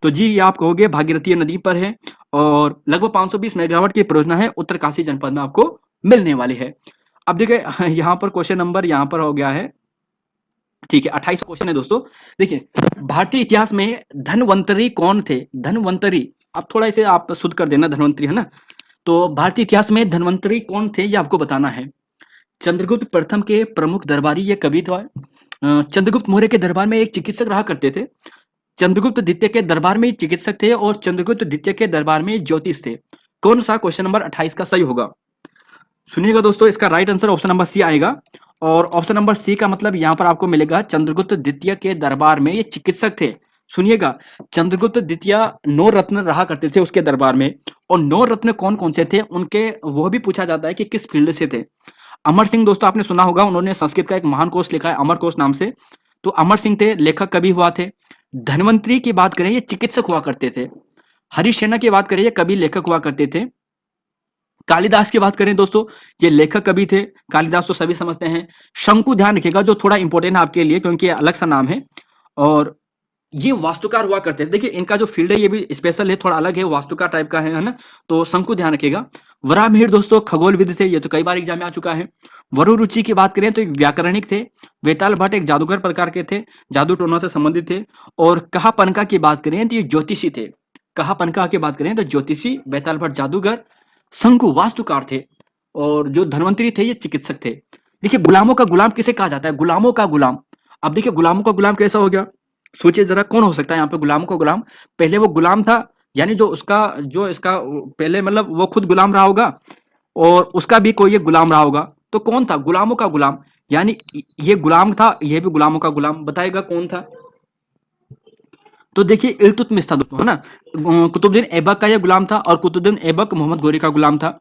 तो जी ये आप कहोगे भागीरथी नदी पर है और लगभग 520 मेगावाट की परियोजना है, उत्तरकाशी जनपद में आपको मिलने वाली है। अब देखिए यहाँ पर क्वेश्चन नंबर यहाँ पर हो गया है, ठीक है 28 क्वेश्चन है दोस्तों। देखिए भारतीय इतिहास में धनवंतरी कौन थे? धनवंतरी, अब थोड़ा इसे आप शुद्ध कर देना, धनवंतरी है ना। तो भारतीय इतिहास में धनवंतरी कौन थे ये आपको बताना है। चंद्रगुप्त प्रथम के प्रमुख दरबारी ये कवि था। चंद्रगुप्त मौर्य के दरबार में एक चिकित्सक रहा करते थे। चंद्रगुप्त द्वितीय के दरबार में चिकित्सक थे और चंद्रगुप्त द्वितीय के दरबार में ज्योतिष थे। कौन सा क्वेश्चन नंबर 28 का सही होगा? सुनिएगा दोस्तों, इसका right answer option number C आएगा और ऑप्शन नंबर सी का मतलब यहां पर आपको मिलेगा चंद्रगुप्त द्वितीय के दरबार में ये चिकित्सक थे। सुनिएगा, चंद्रगुप्त द्वितीय 9 रत्न रहा करते थे उसके दरबार में, और 9 रत्न कौन कौन से थे उनके, वो भी पूछा जाता है कि किस फील्ड से थे। अमर सिंह दोस्तों आपने सुना होगा, उन्होंने संस्कृत का एक महान कोश लिखा है अमर कोश नाम से, तो अमर सिंह थे, लेखक कवि हुआ थे। धनवंतरी की बात करें ये चिकित्सक हुआ करते थे। हरिसेना की बात करें ये कवि लेखक हुआ करते थे। कालिदास की बात करें दोस्तों, ये लेखक कवि थे। कालिदास तो सभी समझते हैं। शंकु ध्यान रखिएगा, जो थोड़ा इंपॉर्टेंट है आपके लिए क्योंकि ये अलग सा नाम है, और ये वास्तुकार हुआ करते हैं। देखिए इनका जो फील्ड है ये भी स्पेशल है, थोड़ा अलग है, वास्तुकार टाइप का है ना, तो शंकु ध्यान रखिएगा। वराहमिहिर दोस्तों खगोलविद थे, ये तो कई बार एग्जाम में आ चुका है। वरुरुचि की बात करें तो एक व्याकरणिक थे। वेताल भट्ट एक जादूगर प्रकार के थे, जादू टोना से संबंधित थे। और कहापनका की बात करें तो ये ज्योतिषी थे। कहापनका की बात करें तो ज्योतिषी, वेताल भट्ट जादूगर, शंकु वास्तुकार थे, और जो धनवंतरी थे ये चिकित्सक थे। देखिए गुलामों का गुलाम किसे कहा जाता है? गुलामों का गुलाम। अब देखिए गुलामों का गुलाम कैसा हो गया, सोचिए जरा कौन हो सकता है यहाँ पे गुलामों का गुलाम? पहले वो गुलाम था, यानी जो इसका पहले मतलब वो खुद गुलाम रहा होगा और उसका भी कोई एक गुलाम रहा होगा, तो कौन था गुलामों का गुलाम? यानी ये गुलाम था, ये भी गुलामों का गुलाम, बताएगा कौन था? तो देखिए इल्तुतमिश था दोस्तों, है ना। कुतुबुद्दीन ऐबक का ये गुलाम था और कुतुबुद्दीन ऐबक मोहम्मद गोरी का गुलाम था।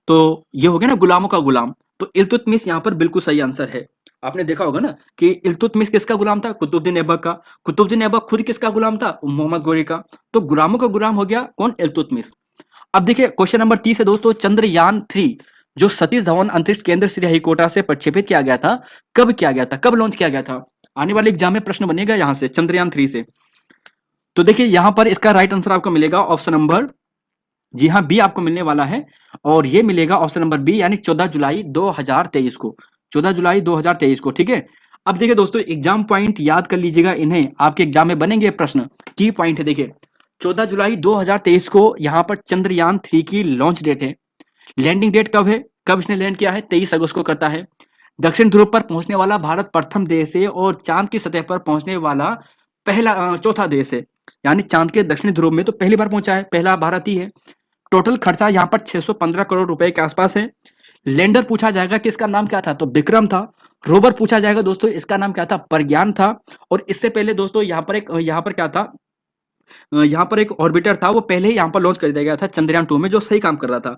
तो ये हो गया ना गुलामों का गुलाम, तो इल्तुतमिश यहाँ पर बिल्कुल सही आंसर है। आपने देखा होगा ना कि इल्तुतमिश किसका गुलाम था? कुतुबुद्दीन ऐबक का। कुतुबुद्दीन ऐबक खुद किसका गुलाम था? मोहम्मद गोरी का। तो गुलामों का गुलाम हो गया कौन? इल्तुतमिश। अब देखिए क्वेश्चन नंबर 30 है दोस्तों, चंद्रयान 3 जो सतीश धवन अंतरिक्ष केंद्र श्रीहरिकोटा से प्रक्षेपित किया गया था, कब किया गया था, कब लॉन्च किया गया था? आने वाले एग्जाम में प्रश्न बनेगा यहां से चंद्रयान 3 से। तो देखिए यहां पर इसका राइट आंसर आपको मिलेगा ऑप्शन नंबर, जी हाँ बी आपको मिलने वाला है, और ये मिलेगा ऑप्शन नंबर बी, यानी 14 जुलाई 2023 को, 14 जुलाई 2023 को, ठीक है। अब देखिए दोस्तों एग्जाम पॉइंट याद कर लीजिएगा, इन्हें आपके एग्जाम में बनेंगे प्रश्न, की पॉइंट है। देखिए 14 जुलाई 2023 को यहाँ पर चंद्रयान 3 की लॉन्च डेट है। लैंडिंग डेट कब है, कब इसने लैंड किया है? 23 अगस्त को करता है। दक्षिण ध्रुव पर पहुंचने वाला भारत प्रथम देश है और चांद की सतह पर पहुंचने वाला पहला चौथा देश है, यानी चांद के दक्षिणी ध्रुव में तो पहली बार पहुंचा है, पहला भारत ही है। टोटल खर्चा यहाँ पर 615 करोड़ रुपए के आसपास है। लैंडर पूछा जाएगा कि इसका नाम क्या था, तो विक्रम था। रोवर पूछा जाएगा दोस्तों इसका नाम क्या था, प्रज्ञान था। और इससे पहले दोस्तों यहाँ पर क्या था, यहाँ पर एक ऑर्बिटर था, वो पहले ही यहाँ पर लॉन्च कर दिया गया था चंद्रयान 2 में, जो सही काम कर रहा था।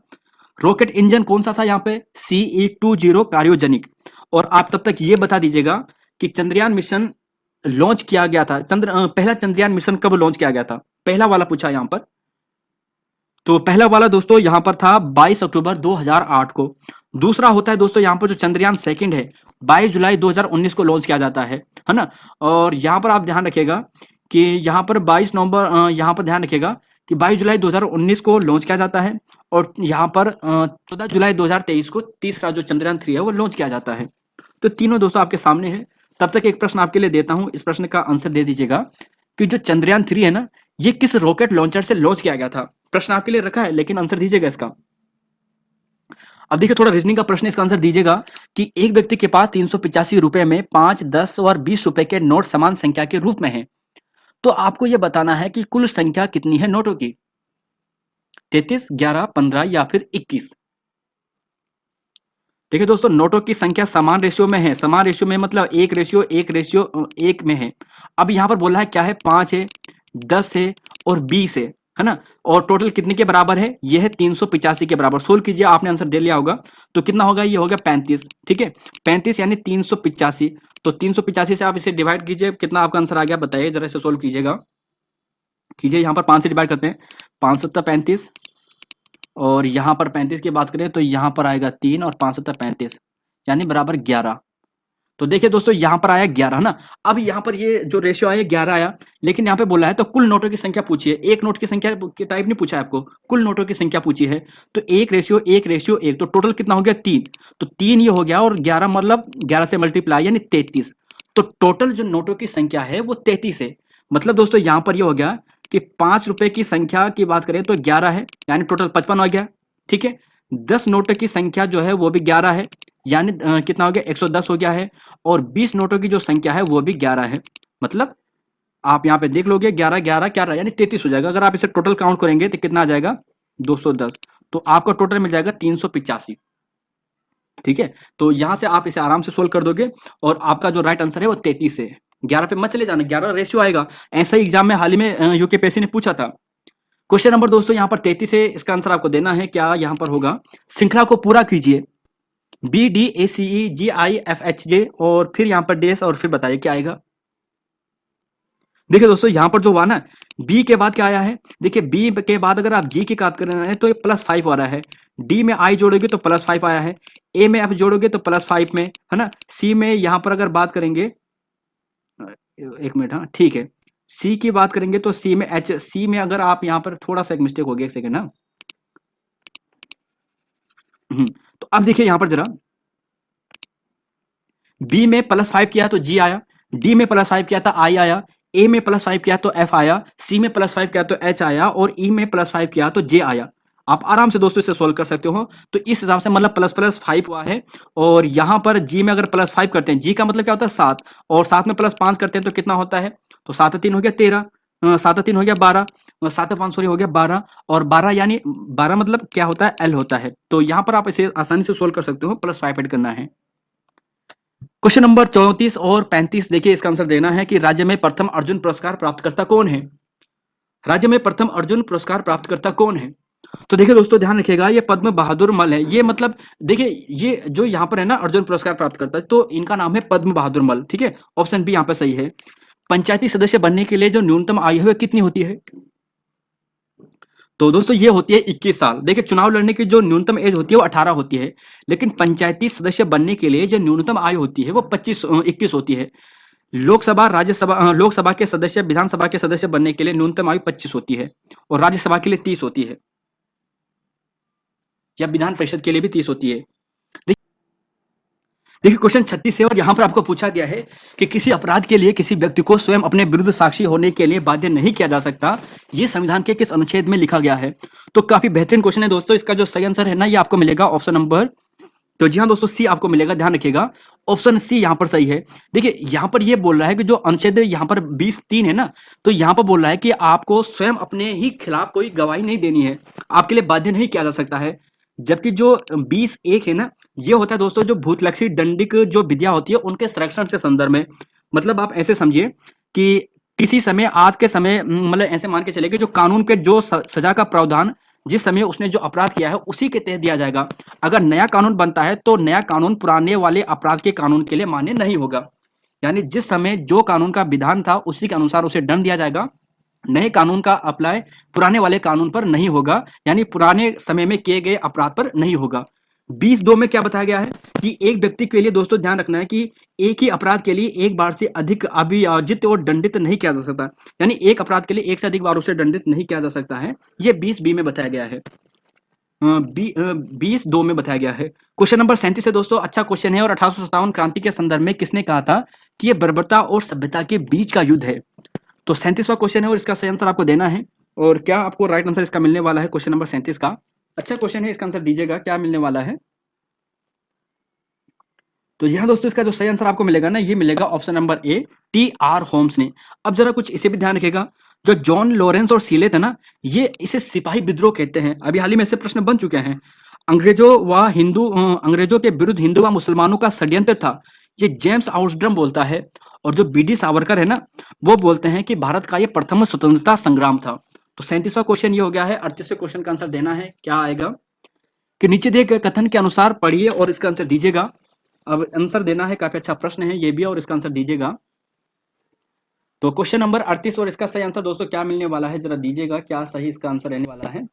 रॉकेट इंजन कौन सा था यहाँ पे? CE-20 कार्योजेनिक। और आप तब तक ये बता दीजिएगा कि चंद्रयान मिशन लॉन्च किया गया था, पहला चंद्रयान मिशन कब लॉन्च किया गया था? पहला वाला पूछा यहाँ पर, तो पहला वाला दोस्तों यहाँ पर था 22 अक्टूबर 2008 को। दूसरा होता है दोस्तों यहाँ पर जो चंद्रयान सेकंड है, 22 जुलाई 2019 को लॉन्च किया जाता है ना। और यहाँ पर आप ध्यान रखिएगा कि यहाँ पर 22 नवंबर, यहाँ पर ध्यान रखिएगा कि 22 जुलाई 2019 को लॉन्च किया जाता है, और यहाँ पर 14 जुलाई 2023 को तीसरा जो चंद्रयान 3 है वो लॉन्च किया जाता है। तो तीनों दोस्तों आपके सामने है। तब तक एक प्रश्न आपके लिए देता हूं, इस प्रश्न का आंसर दे दीजिएगा कि जो चंद्रयान 3 है ना, ये किस रॉकेट लॉन्चर से लॉन्च किया गया था? प्रश्न आपके लिए रखा है, लेकिन आंसर दीजिएगा इसका। अब देखिए थोड़ा रीजनिंग का प्रश्न, इसका आंसर दीजिएगा कि एक व्यक्ति के पास 385 रुपए में 5, 10 और 20 रुपए के नोट समान संख्या के रूप में है, तो आपको यह बताना है कि कुल संख्या कितनी है नोटों की, 33, 11, 15 या फिर 21। देखिए दोस्तों नोटों की संख्या समान रेशियो में है, समान रेशियो में मतलब 1:1 में है। अब यहाँ पर बोला है क्या है, 5 है, 10 है और 20 है ना। और टोटल कितने के बराबर है? ये है 385 के बराबर। सोल्व कीजिए, आपने आंसर दे लिया होगा, तो कितना होगा? ये होगा 35, ठीक है। 35 यानी 385, तो 385 से आप इसे डिवाइड कीजिए, कितना आपका आंसर आ गया बताइए, जरा इसे सोल्व कीजिएगा। कीजिए, यहाँ पर 5 से डिवाइड करते हैं, 5 सत्ता 35, और यहाँ पर 35 की बात करें तो यहाँ पर आएगा 3 और 5 सत्ता 35, यानी बराबर 11। तो देखिए दोस्तों यहाँ पर आया 11 ना। अब यहाँ पर ये जो रेशियो आया 11 आया, लेकिन यहाँ पे बोला है तो कुल नोटों की संख्या पूछी है, एक नोट की संख्या के टाइप नहीं पूछा है आपको, कुल नोटों की संख्या पूछी है। तो 1:1:1 तो टोटल कितना हो गया 3। तो 3 ये हो गया और 11 मतलब 11 से मल्टीप्लाई यानी 33। तो टोटल जो नोटों की संख्या है वो 33 है। मतलब दोस्तों यहाँ पर ये हो गया कि 5 रुपए की संख्या की बात करें तो 11 है, यानी टोटल 55 हो गया। ठीक है, 10 नोटों की संख्या जो है वो भी 11 है, यानी कितना हो गया 110 हो गया है। और 20 नोटों की जो संख्या है वो भी 11 है। मतलब आप यहाँ पे देख लोगे 11 11 11 यानी 33 हो जाएगा। अगर आप इसे टोटल काउंट करेंगे तो कितना आ जाएगा 210। तो आपका टोटल मिल जाएगा 385। ठीक है, तो यहां से आप इसे आराम से सोल्व कर दोगे और आपका जो राइट आंसर है वो 33 है। 11 पे मत चले जाना, 11 रेशियो आएगा। ऐसा ही एग्जाम में हाल ही में यूकेपीएससी ने पूछा था। क्वेश्चन नंबर दोस्तों यहाँ पर 33 है, इसका आंसर आपको देना है क्या यहाँ पर होगा, श्रृंखला को पूरा कीजिए BDACEGIFHJ और फिर यहाँ पर डेस और फिर बताइए क्या आएगा। देखिए दोस्तों यहाँ पर जो हुआ ना, बी के बाद क्या आया है, देखिए बी के बाद अगर आप जी की बात कर रहे हैं तो ये +5 आ रहा है, डी में आई जोड़ोगे तो +5 आया है, ए में एफ जोड़ोगे तो +5 में है ना, सी में यहाँ पर अगर बात करेंगे, एक मिनट, हाँ ठीक है, सी की बात करेंगे तो सी में एच, सी में अगर आप यहाँ पर थोड़ा सा एक मिस्टेक हो गया, एक सेकेंड ना। तो अब देखिए यहाँ पर जरा, बी में +5 किया तो जी आया, डी में +5 किया था आई आया, ए में +5 किया तो एफ आया, सी में +5 किया तो एच आया और ई में +5 किया तो जे आया। आप आराम से दोस्तों इसे सोल्व कर सकते हो। तो इस हिसाब से मतलब ++5 हुआ है। और यहां पर जी में अगर +5 करते हैं, जी का मतलब क्या होता है 7, और 7 में +5 करते हैं तो कितना होता है, तो 7 3 हो गया 13, 7 3 हो गया 12, 7 5 सॉरी हो गया 12, और 12 यानी 12 मतलब क्या होता है एल होता है। तो यहां पर आप इसे आसानी से सोल्व कर सकते हो, +5 ऐड करना है। क्वेश्चन नंबर 34 और 35 देखिए, इसका आंसर देना है कि राज्य में प्रथम अर्जुन पुरस्कार प्राप्तकर्ता कौन है। राज्य में प्रथम अर्जुन पुरस्कार प्राप्तकर्ता कौन है। तो देखिए दोस्तों ध्यान रखिएगा, ये पद्म बहादुर मल है। ये मतलब देखिए ये जो यहाँ पर है ना अर्जुन पुरस्कार प्राप्त करता है, तो इनका नाम है पद्म बहादुर मल। ठीक है, ऑप्शन बी यहाँ पे सही है। पंचायती सदस्य बनने के लिए जो न्यूनतम आयु है कितनी होती है, तो दोस्तों ये होती है 21 साल। देखिए चुनाव लड़ने की जो न्यूनतम एज होती है वो 18 होती है, लेकिन पंचायती सदस्य बनने के लिए जो न्यूनतम आयु होती है वो 21 होती है। लोकसभा राज्यसभा लोकसभा के सदस्य विधानसभा के सदस्य बनने के लिए न्यूनतम आयु 25 होती है, और राज्यसभा के लिए 30 होती है, या विधान परिषद के लिए भी 30 होती है। देखिए क्वेश्चन 36 है और यहाँ पर आपको पूछा गया है कि किसी अपराध के लिए किसी व्यक्ति को स्वयं अपने विरुद्ध साक्षी होने के लिए बाध्य नहीं किया जा सकता, ये संविधान के किस अनुच्छेद में लिखा गया है। तो काफी बेहतरीन क्वेश्चन है दोस्तों। इसका जो सही आंसर है ना, ये आपको मिलेगा ऑप्शन नंबर, तो जी हाँ दोस्तों सी आपको मिलेगा। ध्यान रखिएगा ऑप्शन सी यहाँ पर सही है। देखिए यहाँ पर ये बोल रहा है कि जो अनुच्छेद यहाँ पर 20(3) है ना, तो यहाँ पर बोल रहा है कि आपको स्वयं अपने ही खिलाफ कोई गवाही नहीं देनी है, आपके लिए बाध्य नहीं किया जा सकता है। जबकि जो 20(1) है ना, ये होता है दोस्तों जो भूतलक्षी दंडिक जो विधियां होती है उनके संरक्षण से संदर्भ में। मतलब आप ऐसे समझिए कि किसी समय आज के समय मतलब ऐसे मान के चले कि जो कानून के जो सजा का प्रावधान जिस समय उसने जो अपराध किया है उसी के तहत दिया जाएगा। अगर नया कानून बनता है तो नया कानून पुराने वाले अपराध के कानून के लिए मान्य नहीं होगा। यानी जिस समय जो कानून का विधान था उसी के अनुसार उसे दंड दिया जाएगा, नए कानून का अप्लाई पुराने वाले कानून पर नहीं होगा, यानी पुराने समय में किए गए अपराध पर नहीं होगा। 20(2) में क्या बताया गया है कि एक व्यक्ति के लिए दोस्तों ध्यान रखना है कि एक ही अपराध के लिए एक बार से अधिक अभियोजित और दंडित नहीं किया जा सकता, यानी एक अपराध के लिए एक से अधिक बार उसे दंडित नहीं किया जा सकता है। ये 20(b) में बताया गया है, 20(2) में बताया गया है। क्वेश्चन नंबर 37 है दोस्तों, अच्छा क्वेश्चन है। और 1857 क्रांति के संदर्भ में किसने कहा था कि यह बर्बरता और सभ्यता के बीच का युद्ध है। तो 37वां क्वेश्चन है और इसका सही आंसर आपको देना है। और क्या आपको राइट आंसर इसका मिलने वाला है क्वेश्चन नंबर 37 का। अच्छा क्वेश्चन है, इसका आंसर दीजिएगा क्या मिलने वाला है। तो यहां दोस्तों इसका जो सही आंसर आपको मिलेगा ना, ये मिलेगा ऑप्शन नंबर ए, T.R. होम्स ने। अब जरा कुछ इसे भी ध्यान रखिएगा, जो जॉन लॉरेंस और सीले थे ना, ये इसे सिपाही विद्रोह कहते हैं। अभी हाल ही में ऐसे प्रश्न बन चुके हैं। अंग्रेजों के विरुद्ध हिंदू व मुसलमानों का षड्यंत्र था, ये जेम्स आउसड्रम बोलता है। और जो बी.डी. सावरकर है ना, वो बोलते हैं कि भारत का ये प्रथम स्वतंत्रता संग्राम था। तो 37वां क्वेश्चन ये हो गया है। 38वें क्वेश्चन का आंसर देना है, क्या आएगा कि नीचे दिए गए कथन के अनुसार पढ़िए और इसका आंसर दीजिएगा। अब आंसर देना है, काफी अच्छा प्रश्न है ये भी, और इसका आंसर दीजिएगा। तो क्वेश्चन नंबर 38 और इसका सही आंसर दोस्तों क्या मिलने वाला है, जरा दीजिएगा क्या सही इसका आंसर रहने वाला है।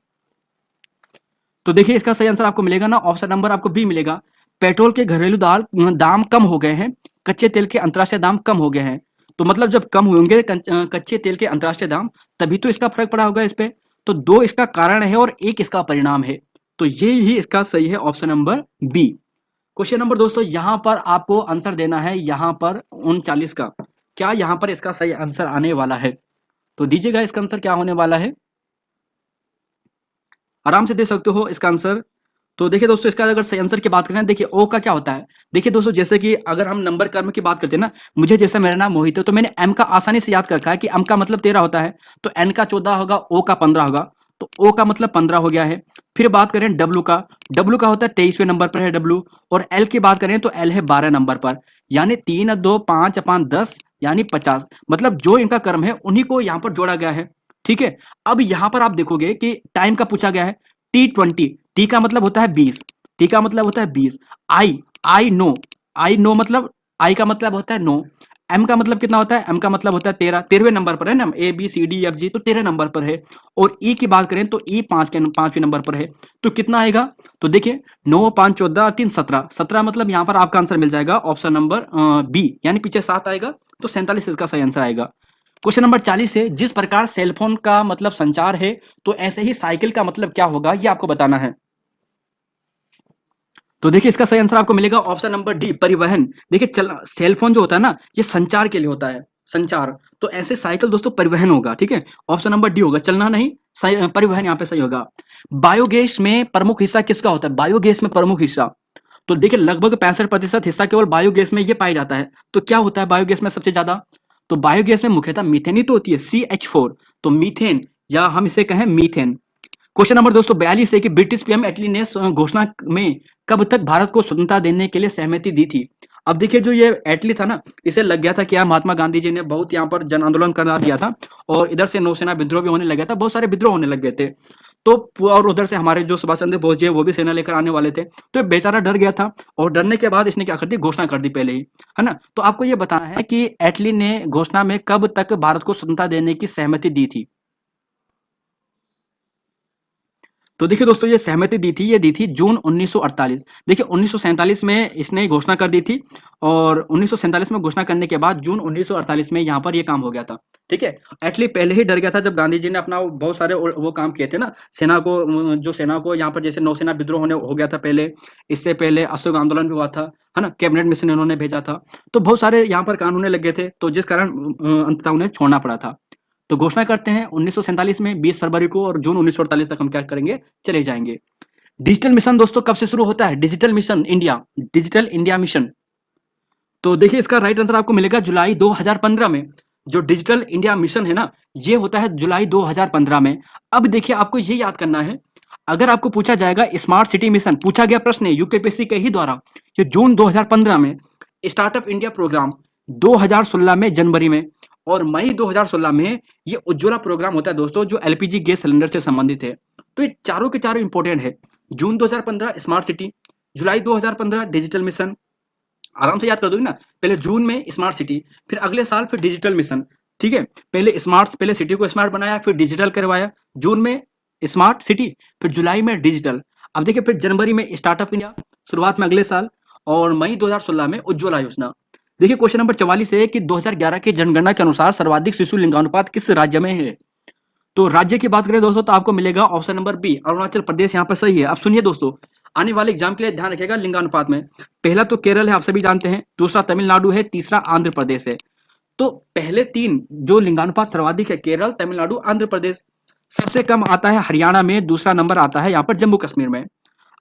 तो देखिए इसका सही आंसर आपको मिलेगा ना, ऑप्शन नंबर आपको बी मिलेगा, पेट्रोल के घरेलू दाम कम हो गए हैं, कच्चे तेल के अंतर्राष्ट्रीय दाम कम हो गए हैं। तो मतलब जब कम होंगे कच्चे तेल के अंतर्राष्ट्रीय दाम, तभी तो इसका फर्क पड़ा होगा इस पे। तो दो इसका कारण है और एक इसका परिणाम है। तो ये ही इसका सही है, option number B. Question number दोस्तों यहां पर आपको आंसर देना है, यहां पर 39 का। क्या यहां पर इसका सही आंसर आने वाला है? तो दीजिएगा इसका आंसर क्या होने वाला है, आराम से दे सकते हो इसका आंसर। तो देखिए दोस्तों, इसका अगर सही आंसर की बात करें, देखिए ओ का क्या होता है। देखिए दोस्तों, जैसे कि अगर हम नंबर कर्म की बात करते हैं ना, मुझे जैसे मेरा नाम मोहित है तो मैंने एम का आसानी से याद कर रखा है कि एम का मतलब 13 होता है, तो एन का 14 होगा, ओ का 15 होगा, तो ओ का मतलब 15 हो गया है। फिर बात करें डब्ल्यू का, डब्ल्यू का होता है 23वें नंबर पर है डब्ल्यू। और एल की बात करें तो एल है 12 नंबर पर, यानी 3 2 5 अपान 10 यानी 50। मतलब जो इनका कर्म है उन्हीं को यहां पर जोड़ा गया है। ठीक है, अब यहां पर आप देखोगे कि टाइम का पूछा गया है, T20, टी का मतलब होता है 20, टी का मतलब होता है 20। आई नो मतलब आई का मतलब होता है नो। एम का मतलब कितना होता है, एम का मतलब होता है 13, 13वें नंबर पर है ना, A B C D F G, तो 13 नंबर पर है। और ई की बात करें तो ई 5वें नंबर पर है। तो कितना आएगा, तो देखिए 9 5 14 3 17, 17 मतलब यहां पर आपका आंसर मिल जाएगा ऑप्शन नंबर बी, यानी पीछे 7 आएगा, तो 47 इसका सही आंसर आएगा। क्वेश्चन नंबर 40 है, जिस प्रकार सेलफोन का मतलब संचार है, तो ऐसे ही साइकिल का मतलब क्या होगा, ये आपको बताना है। तो देखिए इसका सही आंसर आपको मिलेगा ऑप्शन नंबर डी, परिवहन। देखिए सेलफोन जो होता है ना, ये संचार के लिए होता है, संचार। तो ऐसे साइकिल दोस्तों परिवहन होगा। ठीक है, ऑप्शन नंबर डी होगा, चलना नहीं, परिवहन यहाँ पे सही होगा। बायोगैस में प्रमुख हिस्सा किसका होता है, बायोगैस में प्रमुख हिस्सा, तो देखिए लगभग 65% हिस्सा केवल बायोगैस में ये पाया जाता है। तो क्या होता है बायोगैस में सबसे ज्यादा, तो बायोगैस में मुख्यतः मीथेन ही तो होती है, CH4, तो मीथेन, या हम इसे कहें मीथेन। क्वेश्चन नंबर दोस्तों 42 है कि ब्रिटिश पीएम एटली ने घोषणा में कब तक भारत को स्वतंत्रता देने के लिए सहमति दी थी। अब देखिए जो ये एटली था ना, इसे लग गया था कि यार महात्मा गांधी जी ने बहुत यहाँ पर जन आंदोलन करा दिया था, और इधर से नौसेना विद्रोह भी होने लग गया था, बहुत सारे विद्रोह होने लग गए थे। तो और उधर से हमारे जो सुभाष चंद्र बोस जी है वो भी सेना लेकर आने वाले थे। तो ये बेचारा डर गया था, और डरने के बाद इसने क्या कर दी, घोषणा कर दी पहले ही, है ना। तो आपको ये बताना है कि एटली ने घोषणा में कब तक भारत को स्वतंत्रता देने की सहमति दी थी। तो देखिए दोस्तों, ये सहमति दी थी, ये दी थी जून 1948। देखिए 1947 में इसने घोषणा कर दी थी, और 1947 में घोषणा करने के बाद जून 1948 में यहाँ पर ये काम हो गया था। ठीक है, एटली पहले ही डर गया था जब गांधी जी ने अपना बहुत सारे वो काम किए थे ना, सेना को, जो सेना को यहाँ पर जैसे नौसेना विद्रोह होने हो गया था पहले, इससे पहले अशोक आंदोलन भी हुआ था, है ना, कैबिनेट मिशन इन्होंने भेजा था, तो बहुत सारे यहाँ पर कानून होने लग गए थे, तो जिस कारण अंततः उन्हें छोड़ना पड़ा था। तो घोषणा करते हैं 1947 में 20 फरवरी को, और जून 1948 तक हम क्या करेंगे, चले जाएंगे। डिजिटल मिशन दोस्तों कब से शुरू होता है, digital mission India, digital India mission. तो देखिए इसका राइट आंसर आपको मिलेगा जुलाई 2015 में। जो डिजिटल इंडिया मिशन है ना, ये होता है जुलाई 2015 में। अब देखिए आपको ये याद करना है, अगर आपको पूछा जाएगा स्मार्ट सिटी मिशन, पूछा गया प्रश्न है यूपीएससी के ही द्वारा, ये जून 2015 में, स्टार्टअप इंडिया प्रोग्राम 2016 में जनवरी में, और मई 2016 में ये उज्ज्वला प्रोग्राम होता है दोस्तों, जो एलपीजी गैस सिलेंडर से संबंधित है। तो ये चारों के चारों इंपॉर्टेंट है। जून 2015 स्मार्ट सिटी, जुलाई 2015 डिजिटल मिशन, आराम से याद कर दोगे ना, पहले जून में स्मार्ट सिटी, फिर अगले साल फिर डिजिटल मिशन। ठीक है, पहले सिटी को स्मार्ट बनाया, फिर डिजिटल करवाया, जून में स्मार्ट सिटी, फिर जुलाई में डिजिटल। अब देखिए फिर जनवरी में स्टार्टअप इंडिया, शुरुआत में अगले साल, और मई 2016 में उज्ज्वला योजना। देखिए क्वेश्चन नंबर 44 है कि 2011 की जनगणना के अनुसार सर्वाधिक शिशु लिंगानुपात किस राज्य में है। तो राज्य की बात करें दोस्तों, तो आपको मिलेगा option number B, Arunachal Pradesh यहाँ पर सही है। अब सुनिए दोस्तों, आने वाले एग्जाम के लिए ध्यान रखिएगा लिंगानुपात में। पहला तो केरल है, आप सभी जानते हैं, दूसरा तमिलनाडु है, तीसरा आंध्र प्रदेश है। तो पहले तीन जो लिंगानुपात सर्वाधिक है, केरल, तमिलनाडु, आंध्र प्रदेश। सबसे कम आता है हरियाणा में, दूसरा नंबर आता है यहाँ पर जम्मू कश्मीर में।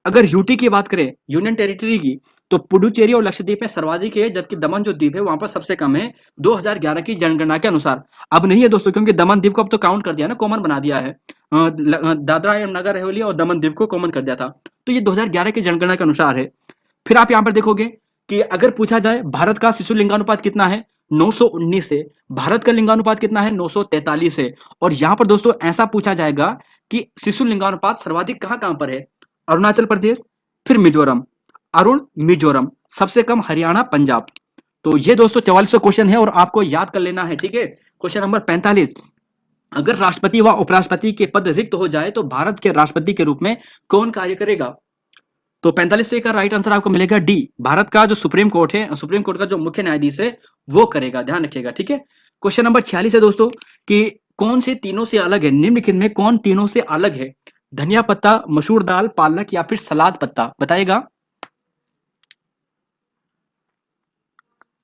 अगर यूटी की बात करें, यूनियन टेरिटरी की, तो पुडुचेरी और लक्षद्वीप में सर्वाधिक है, जबकि दमन जो द्वीप है वहां पर सबसे कम है 2011 की जनगणना के अनुसार। अब नहीं है दोस्तों, क्योंकि दमन द्वीप को अब तो काउंट कर दिया ना, कॉमन बना दिया है, दादरा एवं नगर हवेली और दमन द्वीप को कॉमन कर दिया था। तो ये 2011 की जनगणना के अनुसार है। फिर आप यहाँ पर देखोगे कि अगर पूछा जाए भारत का शिशु लिंगानुपात कितना है, 919 है। भारत का लिंगानुपात कितना है, 943 है। और यहाँ पर दोस्तों ऐसा पूछा जाएगा कि शिशु लिंगानुपात सर्वाधिक कहाँ कहाँ पर है, अरुणाचल प्रदेश, फिर मिजोरम, मिजोरम, सबसे कम हरियाणा, पंजाब। तो ये दोस्तों 44वां क्वेश्चन है, और आपको याद कर लेना है। ठीक है, क्वेश्चन नंबर 45, अगर राष्ट्रपति व उपराष्ट्रपति के पद रिक्त हो जाए तो भारत के राष्ट्रपति के रूप में कौन कार्य करेगा। तो 45 का राइट आंसर आपको मिलेगा डी। भारत का जो सुप्रीम कोर्ट है, सुप्रीम कोर्ट का जो मुख्य न्यायाधीश है वो करेगा, ध्यान रखिएगा, ठीक है। क्वेश्चन नंबर 46 है दोस्तों कि कौन से तीनों से अलग है, निम्नलिखित में कौन तीनों से अलग है? धनिया पत्ता, मसूर दाल, पालक या फिर सलाद पत्ता, बताइएगा।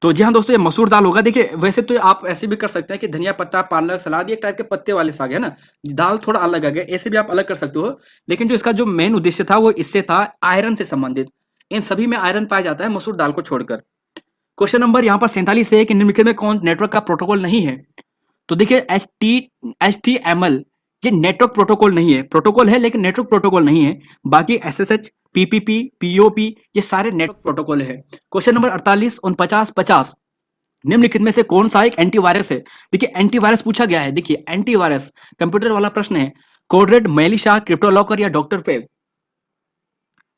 तो जी हाँ दोस्तों, ये मसूर दाल होगा। देखिए वैसे तो आप ऐसे भी कर सकते हैं कि धनिया पत्ता, पालक, सलाद ये एक टाइप के पत्ते वाले साग है ना, दाल थोड़ा अलग आ गया, ऐसे भी आप अलग कर सकते हो। लेकिन जो इसका जो मेन उद्देश्य था वो इससे था आयरन से संबंधित, इन सभी में आयरन पाया जाता है मसूर दाल को छोड़कर। क्वेश्चन नंबर यहाँ पर 47 है कि निम्नलिखित में कौन नेटवर्क का प्रोटोकॉल नहीं है? तो देखिए HTML ये नेटवर्क प्रोटोकॉल नहीं है, प्रोटोकॉल है लेकिन नेटवर्क प्रोटोकॉल नहीं है। बाकी SSH, PPP, POP ये सारे नेटवर्क प्रोटोकॉल है। क्वेश्चन नंबर 48, 49, 50 निम्नलिखित में से कौन सा एक एंटीवायरस है? देखिए एंटीवायरस पूछा गया है, देखिए एंटीवायरस कंप्यूटर वाला प्रश्न है। कोडरेड, मेलिशा, क्रिप्टोलॉकर या डॉक्टर वेब?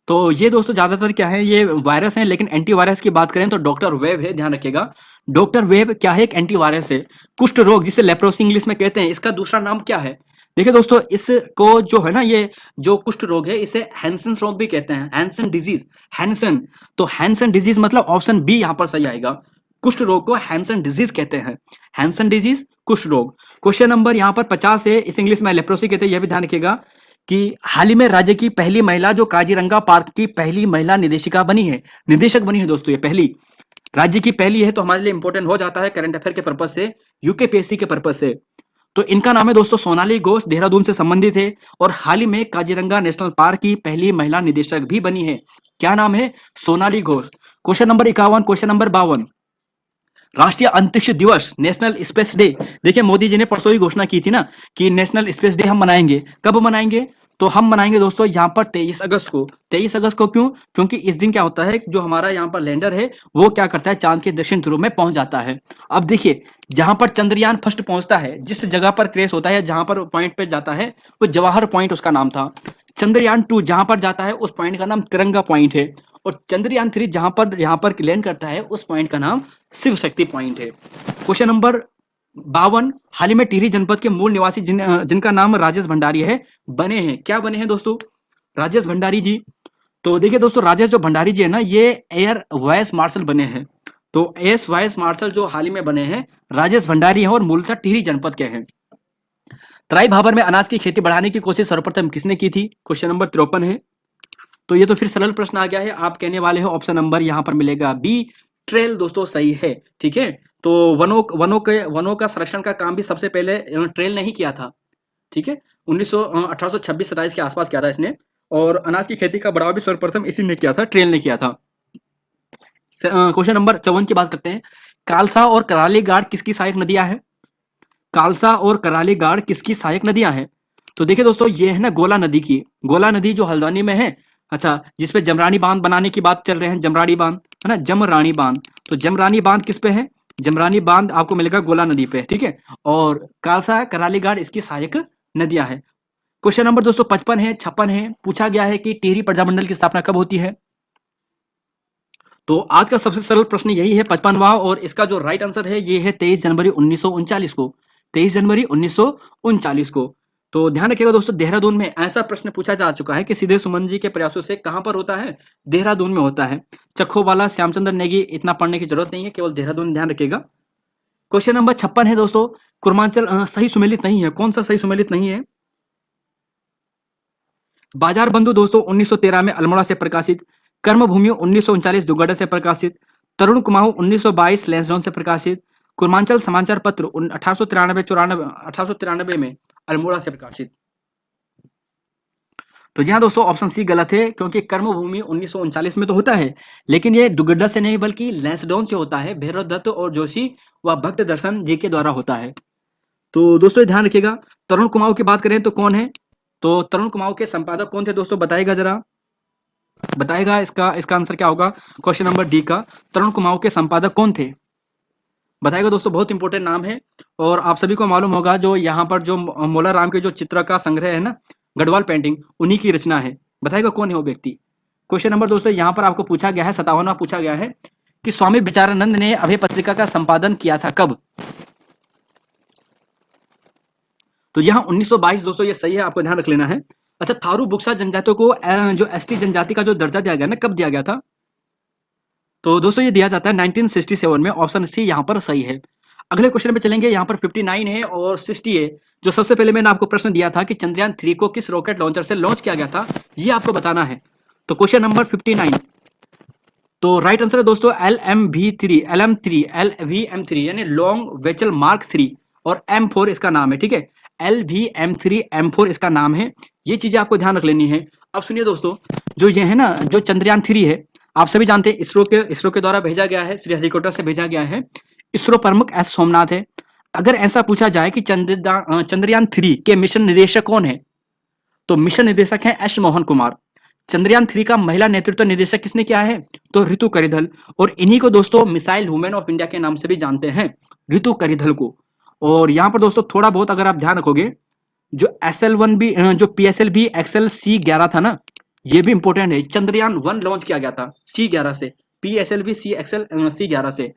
तो ये दोस्तों ज्यादातर क्या है, ये वायरस है, लेकिन एंटीवायरस की बात करें तो डॉक्टर वेब है, ध्यान रखिएगा। डॉक्टर वेब क्या है, एक एंटीवायरस है। कुष्ठ रोग जिसे लेप्रोसी इंग्लिश में कहते हैं, इसका दूसरा नाम क्या है? देखिए दोस्तों, इसको जो है ना, ये जो कुष्ठ रोग है इसे हैंसन रोग भी कहते हैं, हैंसन डिजीज, हैंसन। तो हैंसन डिजीज मतलब ऑप्शन बी यहां पर सही आएगा। कुष्ठ रोग को हैंसन डिजीज कहते हैं, हैंसन डिजीज, कुष्ठ रोग। क्वेश्चन नंबर यहाँ पर 50 है, इस इंग्लिश में लेप्रोसी कहते हैं, यह भी ध्यान रखिएगा कि हाल ही में राज्य की पहली महिला जो काजीरंगा पार्क की पहली महिला निदेशिका बनी है, निदेशक बनी है दोस्तों, ये पहली राज्य की पहली है, तो हमारे लिए इंपॉर्टेंट हो जाता है करंट अफेयर के पर्पज से, यूकेपीएससी के पर्पज से। तो इनका नाम है दोस्तों सोनाली घोष, देहरादून से संबंधित है और हाल ही में काजीरंगा नेशनल पार्क की पहली महिला निदेशक भी बनी है। क्या नाम है? Sonali Ghosh. Question number 51, question number 52 राष्ट्रीय अंतरिक्ष दिवस, नेशनल स्पेस डे। देखिए मोदी जी ने परसों ही घोषणा की थी ना कि नेशनल स्पेस डे हम मनाएंगे। कब मनाएंगे? तो हम मनाएंगे दोस्तों यहाँ पर 23 अगस्त को। 23 अगस्त को क्यों? क्योंकि इस दिन क्या होता है, जो हमारा यहाँ पर लैंडर है वो क्या करता है, चांद के दक्षिण ध्रुव में पहुंच जाता है। अब देखिए जहां पर चंद्रयान फर्स्ट पहुंचता है, जिस जगह पर क्रैश होता है, जहां पर पॉइंट पे जाता है, वो जवाहर पॉइंट उसका नाम था। चंद्रयान 2 जहां पर जाता है उस पॉइंट का नाम तिरंगा पॉइंट है, और चंद्रयान 3 जहां पर यहाँ पर लैंड करता है उस पॉइंट का नाम शिव शक्ति पॉइंट है। क्वेश्चन नंबर 52 हाल ही में टिहरी जनपद के मूल निवासी जिनका नाम राजेश भंडारी है बने हैं। क्या बने हैं दोस्तों? राजेश भंडारी जी। तो देखिए दोस्तों, राजेश जो भंडारी जी है ना, ये एयर वाइस मार्शल बने हैं। तो एस वाइस मार्शल जो हाल ही में बने हैं राजेश भंडारी हैं और मूलतः टिहरी जनपद के हैं। तराई भाबर में अनाज की खेती बढ़ाने की कोशिश सर्वप्रथम किसने की थी? क्वेश्चन नंबर 53 है। तो ये तो फिर सरल प्रश्न आ गया है, आप कहने वाले हो ऑप्शन नंबर यहाँ पर मिलेगा बी, ट्रेल दोस्तों सही है, ठीक है। तो वनों का संरक्षण का काम भी सबसे पहले ट्रेल ने ही किया था, ठीक है। 1826-27 के आसपास किया था इसने, और अनाज की खेती का बढ़ावा भी सर्वप्रथम इसी ने किया था, ट्रेल ने किया था। क्वेश्चन नंबर 54 की बात करते हैं। कालसा और कराली गाड़ किसकी सहायक नदियां हैं? कालसा और कराली गाड़ किसकी सहायक नदियां हैं? तो देखिए दोस्तों, ये है ना गोला नदी की, गोला नदी जो हल्द्वानी में है, अच्छा, जिसपे जमरानी बांध बनाने की बात चल रहे हैं, जमरानी बांध है ना, जमरानी बांध। तो जमरानी बांध किस पे है? जमरानी बांध आपको मिलेगा गोला नदी पे, ठीक है। और कालसा, करालीगढ़ इसकी सहायक नदियां हैं। क्वेश्चन नंबर दोस्तों 55 है, 56 है, पूछा गया है कि टिहरी प्रजामंडल की स्थापना कब होती है? तो आज का सबसे सरल प्रश्न यही है, 55वां, और इसका जो राइट आंसर है ये है 23 जनवरी 1939 को, 23 जनवरी 1939 को। तो ध्यान रखिएगा दोस्तों, देहरादून में ऐसा प्रश्न पूछा जा चुका है कि सीधे सुमन जी के प्रयासों से कहां पर होता है? देहरादून में होता है। चक्खोवाला, श्यामचंद्र नेगी, इतना पढ़ने की जरूरत नहीं है, केवल देहरादून ध्यान रखिएगा। क्वेश्चन नंबर 56 है दोस्तों, कुर्मांचल सही सुमेलित नहीं है। कौन सा सही सुमेलित नहीं है? बाजार बंधु दोस्तों 1913 में अल्मोड़ा से प्रकाशित, कर्मभूमि 1939 दुगड्डा से प्रकाशित, तरुण कुमाऊं 1922 लैंसडाउन से प्रकाशित, कुर्मांचल समाचार पत्र 1893 में अल्मोड़ा से प्रकाशित। तो जी हाँ दोस्तों, ऑप्शन सी गलत है, क्योंकि कर्मभूमि 1939 में तो होता है, लेकिन ये दुगड्डा से नहीं बल्कि लैंसडाउन से होता है, भैरव दत्त और जोशी व भक्त दर्शन जी के द्वारा होता है। तो दोस्तों ध्यान रखिएगा। तरुण कुमाऊं की बात करें तो कौन है? तो तरुण कुमाऊं के संपादक कौन थे दोस्तों, बताइएगा जरा, बताइएगा इसका आंसर क्या होगा क्वेश्चन नंबर डी का। तरुण कुमाऊं के संपादक कौन थे? बताइएगा दोस्तों, बहुत इंपॉर्टेंट नाम है, और आप सभी को मालूम होगा जो यहाँ पर जो मोला राम के जो चित्र का संग्रह है ना, गढ़वाल पेंटिंग, उन्हीं की रचना है। बताइएगा कौन है वो व्यक्ति। क्वेश्चन नंबर दोस्तों यहाँ पर आपको पूछा गया है, 57वां पूछा गया है कि स्वामी विचारानंद ने अभय पत्रिका का संपादन किया था, कब? तो यहाँ 1922 दोस्तों, ये सही है, आपको ध्यान रख लेना है। अच्छा, थारू बुक्सा जनजातियों को जो एसटी जनजाति का जो दर्जा दिया गया ना, कब दिया गया था? तो दोस्तों ये दिया जाता है 1967 में। ऑप्शन सी यहाँ पर सही है। अगले क्वेश्चन पे चलेंगे। यहाँ पर 59 है और 60 है। जो सबसे पहले मैंने आपको प्रश्न दिया था कि चंद्रयान 3 को किस रॉकेट लॉन्चर से लॉन्च किया गया था, ये आपको बताना है। तो क्वेश्चन नंबर 59, तो राइट आंसर है दोस्तों LMV3 यानी लॉन्ग वेचल मार्क 3 और M4 इसका नाम है, ठीक है। LVM3 M4 इसका नाम है। ये चीजें आपको ध्यान रख लेनी है। अब सुनिए दोस्तों, जो ये है ना, जो चंद्रयान 3 है, आप सभी जानते हैं इसरो के द्वारा भेजा गया है, श्रीहरिकोटा से भेजा गया है। इसरो प्रमुख एस सोमनाथ है। अगर ऐसा पूछा जाए कि चंद्रयान 3 के मिशन निदेशक कौन है, तो मिशन निदेशक है एस मोहन कुमार। चंद्रयान 3 का महिला नेतृत्व निदेशक किसने किया है, तो ऋतु करिधल। और इन्हीं को दोस्तों मिसाइल वुमेन ऑफ इंडिया के नाम से भी जानते हैं, ऋतु करिधल को। और यहाँ पर दोस्तों थोड़ा बहुत अगर आप ध्यान रखोगे, जो SL1 भी जो PSLV XL C11 था ना, ये भी इंपॉर्टेंट है। चंद्रयान 1 लॉन्च किया गया था C11 से, PSLV CXL C11 से,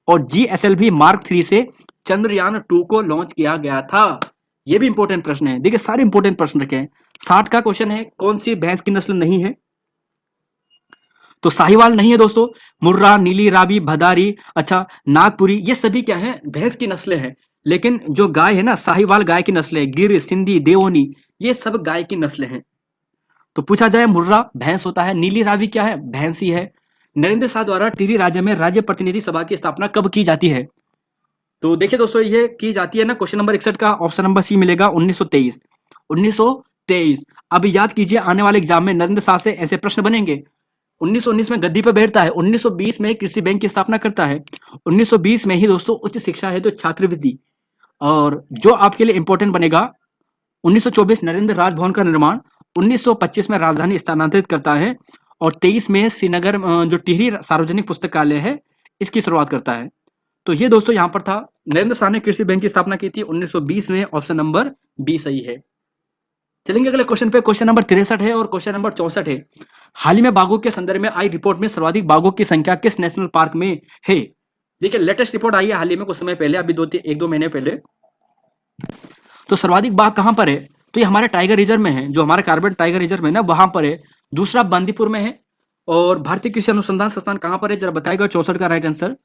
और GSLV मार्क 3 से चंद्रयान 2 को लॉन्च किया गया था। ये भी इंपॉर्टेंट प्रश्न है। देखिए सारे इंपॉर्टेंट प्रश्न रखे हैं। 60 का क्वेश्चन है, कौन सी भैंस की नस्ल नहीं है, तो साहिवाल नहीं है दोस्तों। मुर्रा, नीली, रावी, भदारी, अच्छा नागपुरी, ये सभी क्या है, भैंस की नस्लें हैं। लेकिन जो गाय है ना, साहिवाल गाय की नस्ल है। गिर, सिंधी, देवोनी, ये सब गाय की नस्लें हैं। तो पूछा जाए, मुर्रा भैंस होता है, नीली रावी क्या है, भैंस ही है। नरेंद्र शाह द्वारा टिहरी राज्य में राज्य प्रतिनिधि सभा की स्थापना कब की जाती है, तो देखिए दोस्तों ये की जाती है ना, क्वेश्चन नंबर 61 का ऑप्शन नंबर सी मिलेगा, 1923। 1923। अब याद कीजिए, आने वाले एग्जाम में नरेंद्र शाह से ऐसे प्रश्न बनेंगे। 1919 में गद्दी पर बैठता है, 1920 में कृषि बैंक की स्थापना करता है, 1920 में ही दोस्तों उच्च शिक्षा है तो छात्रवृत्ति। और जो आपके लिए इंपॉर्टेंट बनेगा, 1924 नरेंद्र राजभवन का निर्माण, 1925 में राजधानी स्थानांतरित करता है, और 23 में श्रीनगर जो टिहरी सार्वजनिक पुस्तकालय है, इसकी शुरुआत करता है। तो ये दोस्तों यहां पर था, नरेंद्र शाह ने कृषि बैंक की स्थापना की थी 1920 में। ऑप्शन नंबर बी सही है। चलेंगे अगले क्वेश्चन पे। क्वेश्चन नंबर 63 है और क्वेश्चन नंबर 64 है। हाल ही में बाघों के संदर्भ में आई रिपोर्ट में सर्वाधिक बाघों की संख्या किस नेशनल पार्क में है? देखिए लेटेस्ट रिपोर्ट आई है हाल ही में, कुछ समय पहले, अभी 1-2 महीने पहले। तो सर्वाधिक बाघ कहां पर है, तो ये हमारे टाइगर रिजर्व में है, जो हमारा कार्बन टाइगर रिजर्व है ना, वहां पर है। दूसरा बांदीपुर में है। और भारतीय कृषि अनुसंधान संस्थान कहां पर है, जरा बताएगा। 64 का राइट आंसर।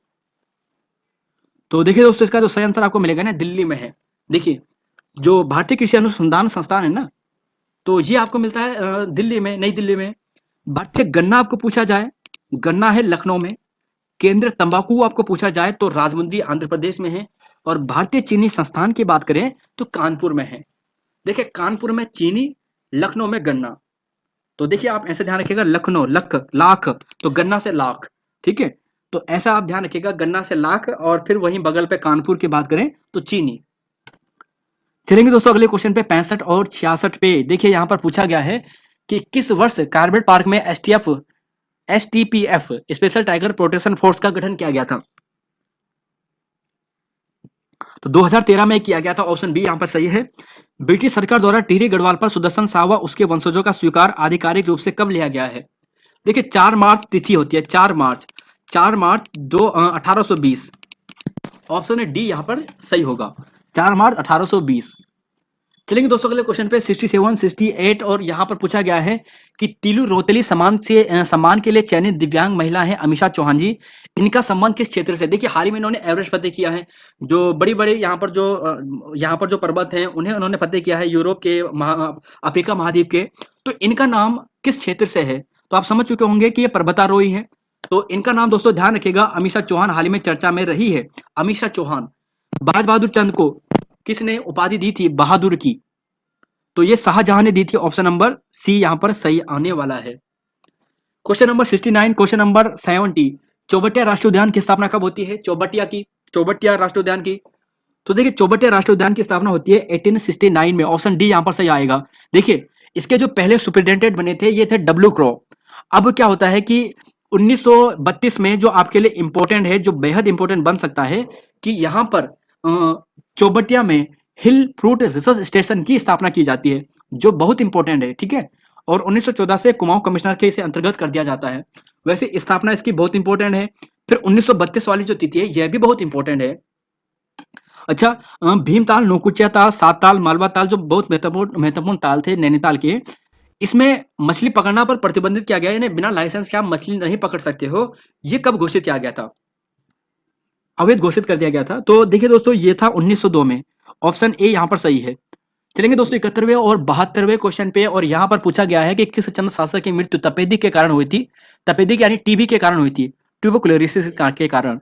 तो देखिए दोस्तों, इसका जो सही आंसर आपको मिलेगा ना, दिल्ली में है। देखिए जो भारतीय कृषि अनुसंधान संस्थान है ना, तो ये आपको मिलता है दिल्ली में, नई दिल्ली में। भारतीय गन्ना आपको पूछा जाए, गन्ना है लखनऊ में। केंद्र तंबाकू आपको पूछा जाए तो राजमुंद्री आंध्र प्रदेश में है। और भारतीय चीनी संस्थान की बात करें तो कानपुर में है। देखिए कानपुर में चीनी, लखनऊ में गन्ना। तो देखिए आप ऐसे ध्यान रखिएगा, लखनऊ लख लाख, तो गन्ना से लाख, ठीक है। तो ऐसा आप ध्यान रखिएगा, गन्ना से लाख, और फिर वहीं बगल पे कानपुर की बात करें तो चीनी। चलेंगे दोस्तों अगले क्वेश्चन पे, 65 और 66 पे। देखिए यहां पर पूछा गया है कि किस वर्ष कार्बेट पार्क में STPF special tiger protection force का गठन किया गया था, तो 2013 में किया गया था। ऑप्शन बी यहां पर सही है। ब्रिटिश सरकार द्वारा टिहरी गढ़वाल पर सुदर्शन साह व उसके वंशजों का स्वीकार आधिकारिक रूप से कब लिया गया है? देखिए 4 मार्च तिथि होती है, 4 मार्च 1820। ऑप्शन है डी यहां पर सही होगा, 4 मार्च 1820। चलेंगे दोस्तों अगले क्वेश्चन पे, 67, 68, और यहां पर पूछा गया है कि तिलु रोतली सम्मान के लिए चयनित दिव्यांग महिला है अमीषा चौहान जी। इनका संबंध किस क्षेत्र से? देखिए हाल ही में इन्होंने एवरेस्ट फतेह किया है। जो बड़ी बड़ी यहाँ पर जो पर्वत हैं, उन्हें उन्होंने फतेह किया है, यूरोप के, अफ्रीका महाद्वीप के। तो इनका नाम किस क्षेत्र से है? तो आप समझ चुके होंगे कि ये पर्वतारोही है। तो इनका नाम दोस्तों ध्यान रखिएगा, अमीषा चौहान हाल ही में चर्चा में रही है। अमीषा चौहान। बाज बहादुर चंद को किसने उपाधि दी थी बहादुर की? तो ये शाहजहां ने दी थी। ऑप्शन नंबर सी यहां पर सही आने वाला है। Question number 69, question number 70, Chaubatia राष्ट्रीय उद्यान की स्थापना कब होती है? चौबटिया राष्ट्रीय उद्यान की। तो देखिए चौबटिया राष्ट्रीय उद्यान की स्थापना होती है 1869 में। ऑप्शन डी यहां पर सही आएगा। देखिए इसके जो पहले सुपरिटेंडेंट बने थे, ये थे डब्ल्यू क्रॉ। अब क्या होता है कि 1932 में, जो आपके लिए इंपॉर्टेंट है, जो बेहद इंपॉर्टेंट बन सकता है, कि यहां पर चौबटिया में हिल फ्रूट रिसर्च स्टेशन की स्थापना की जाती है, जो बहुत इंपॉर्टेंट है, ठीक है। और 1914 से कुमाऊं कमिश्नर के इसे अंतर्गत कर दिया जाता है। वैसे स्थापना इसकी बहुत इंपॉर्टेंट है। फिर 1932 वाली जो तिथि है, यह भी बहुत इंपॉर्टेंट है। अच्छा भीमताल, नौकुचिया ताल, सात ताल, मालवा ताल, जो बहुत महत्वपूर्ण ताल थे नैनीताल के, इसमें मछली पकड़ना पर प्रतिबंधित किया गया है, यानी बिना लाइसेंस के आप मछली नहीं पकड़ सकते हो। ये कब घोषित किया गया था? अवैध घोषित कर दिया गया था। तो देखिए दोस्तों, ये था 1902 में। ऑप्शन ए यहाँ पर सही है। चलेंगे दोस्तों 71वें और 72वें क्वेश्चन पे, और यहाँ पर पूछा गया है कि किस चंद्र शासक की मृत्यु तपेदिक के कारण हुई थी? तपेदिक यानी टीबी के कारण हुई थी, ट्यूबरकुलोसिस के कारण।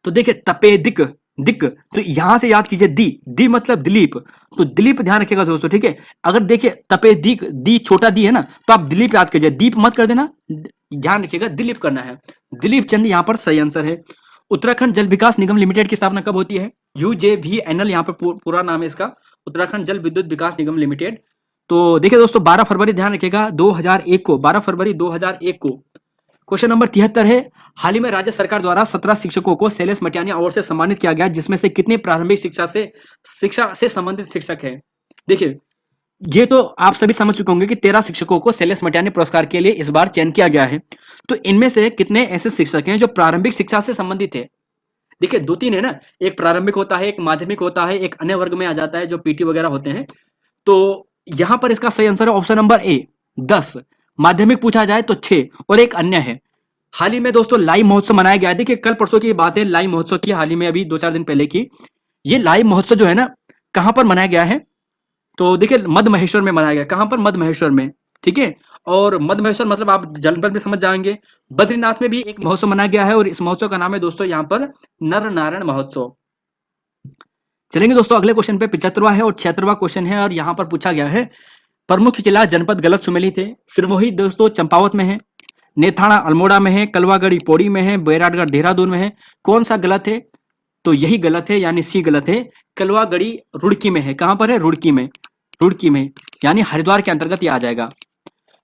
तो देखिए तपेदिक, दिक, तो यहां से याद कीजिए दी मतलब दिलीप। तो दिलीप ध्यान रखिएगा दोस्तों, ठीक है। अगर देखिए तपेदिक, दी छोटा दी है ना, तो आप दिलीप याद कीजिए, दीप मत कर देना, ध्यान रखिएगा दिलीप करना है। दिलीप चंद यहाँ पर सही आंसर है। उत्तराखंड जल विकास निगम लिमिटेड की स्थापना कब होती है? UJVNL यहाँ पर पूरा नाम है इसका, उत्तराखंड जल विद्युत विकास निगम लिमिटेड। तो देखिए दोस्तों 12 फरवरी, ध्यान रखिएगा 2001 को, 12 फरवरी 2001 को। क्वेश्चन नंबर 73 है, हाल ही में राज्य सरकार द्वारा 17 शिक्षकों को शैलेश मटियानी अवार्ड से सम्मानित किया गया, जिसमें से कितने प्रारंभिक शिक्षा से संबंधित शिक्षक हैं? देखिए ये तो आप सभी समझ चुके होंगे कि 13 शिक्षकों को शैलेश मटियानी पुरस्कार के लिए इस बार चयन किया गया है। तो इनमें से कितने ऐसे शिक्षक हैं जो प्रारंभिक शिक्षा से संबंधित है? देखिए 2-3 है ना, एक प्रारंभिक होता है, एक माध्यमिक होता है, एक अन्य वर्ग में आ जाता है जो पीटी वगैरह होते हैं। तो यहां पर इसका सही आंसर है ऑप्शन नंबर ए 10। माध्यमिक पूछा जाए तो 6 और एक अन्य है। हाल ही में दोस्तों लाइव महोत्सव मनाया गया है। देखिए कल परसों की बात है, लाइव महोत्सव की, हाल ही में अभी 2-4 दिन पहले की। ये लाइव महोत्सव जो है ना, कहां पर मनाया गया है? तो देखिए मध्य महेश्वर में मनाया गया। कहां पर? मध्य महेश्वर में, ठीक है। और मध्य महेश्वर मतलब आप जनपद में समझ जाएंगे। बद्रीनाथ में भी एक महोत्सव मनाया गया है, और इस महोत्सव का नाम है दोस्तों यहाँ पर नर नारायण महोत्सव। चलेंगे दोस्तों अगले क्वेश्चन पे, 75वां है और 76वां क्वेश्चन है, और यहाँ पर पूछा गया है प्रमुख किला जनपद गलत सुमेलित है। सिरमोही दोस्तों चंपावत में है, नेथाणा अल्मोड़ा में है, कलवागढ़ी पौड़ी में है, बैराटगढ़ देहरादून में है। कौन सा गलत है? तो यही गलत है, यानी सी गलत है। कलवागढ़ी रुड़की में है। कहां पर है? रुड़की में, रुड़की में, यानी हरिद्वार के अंतर्गत ये आ जाएगा।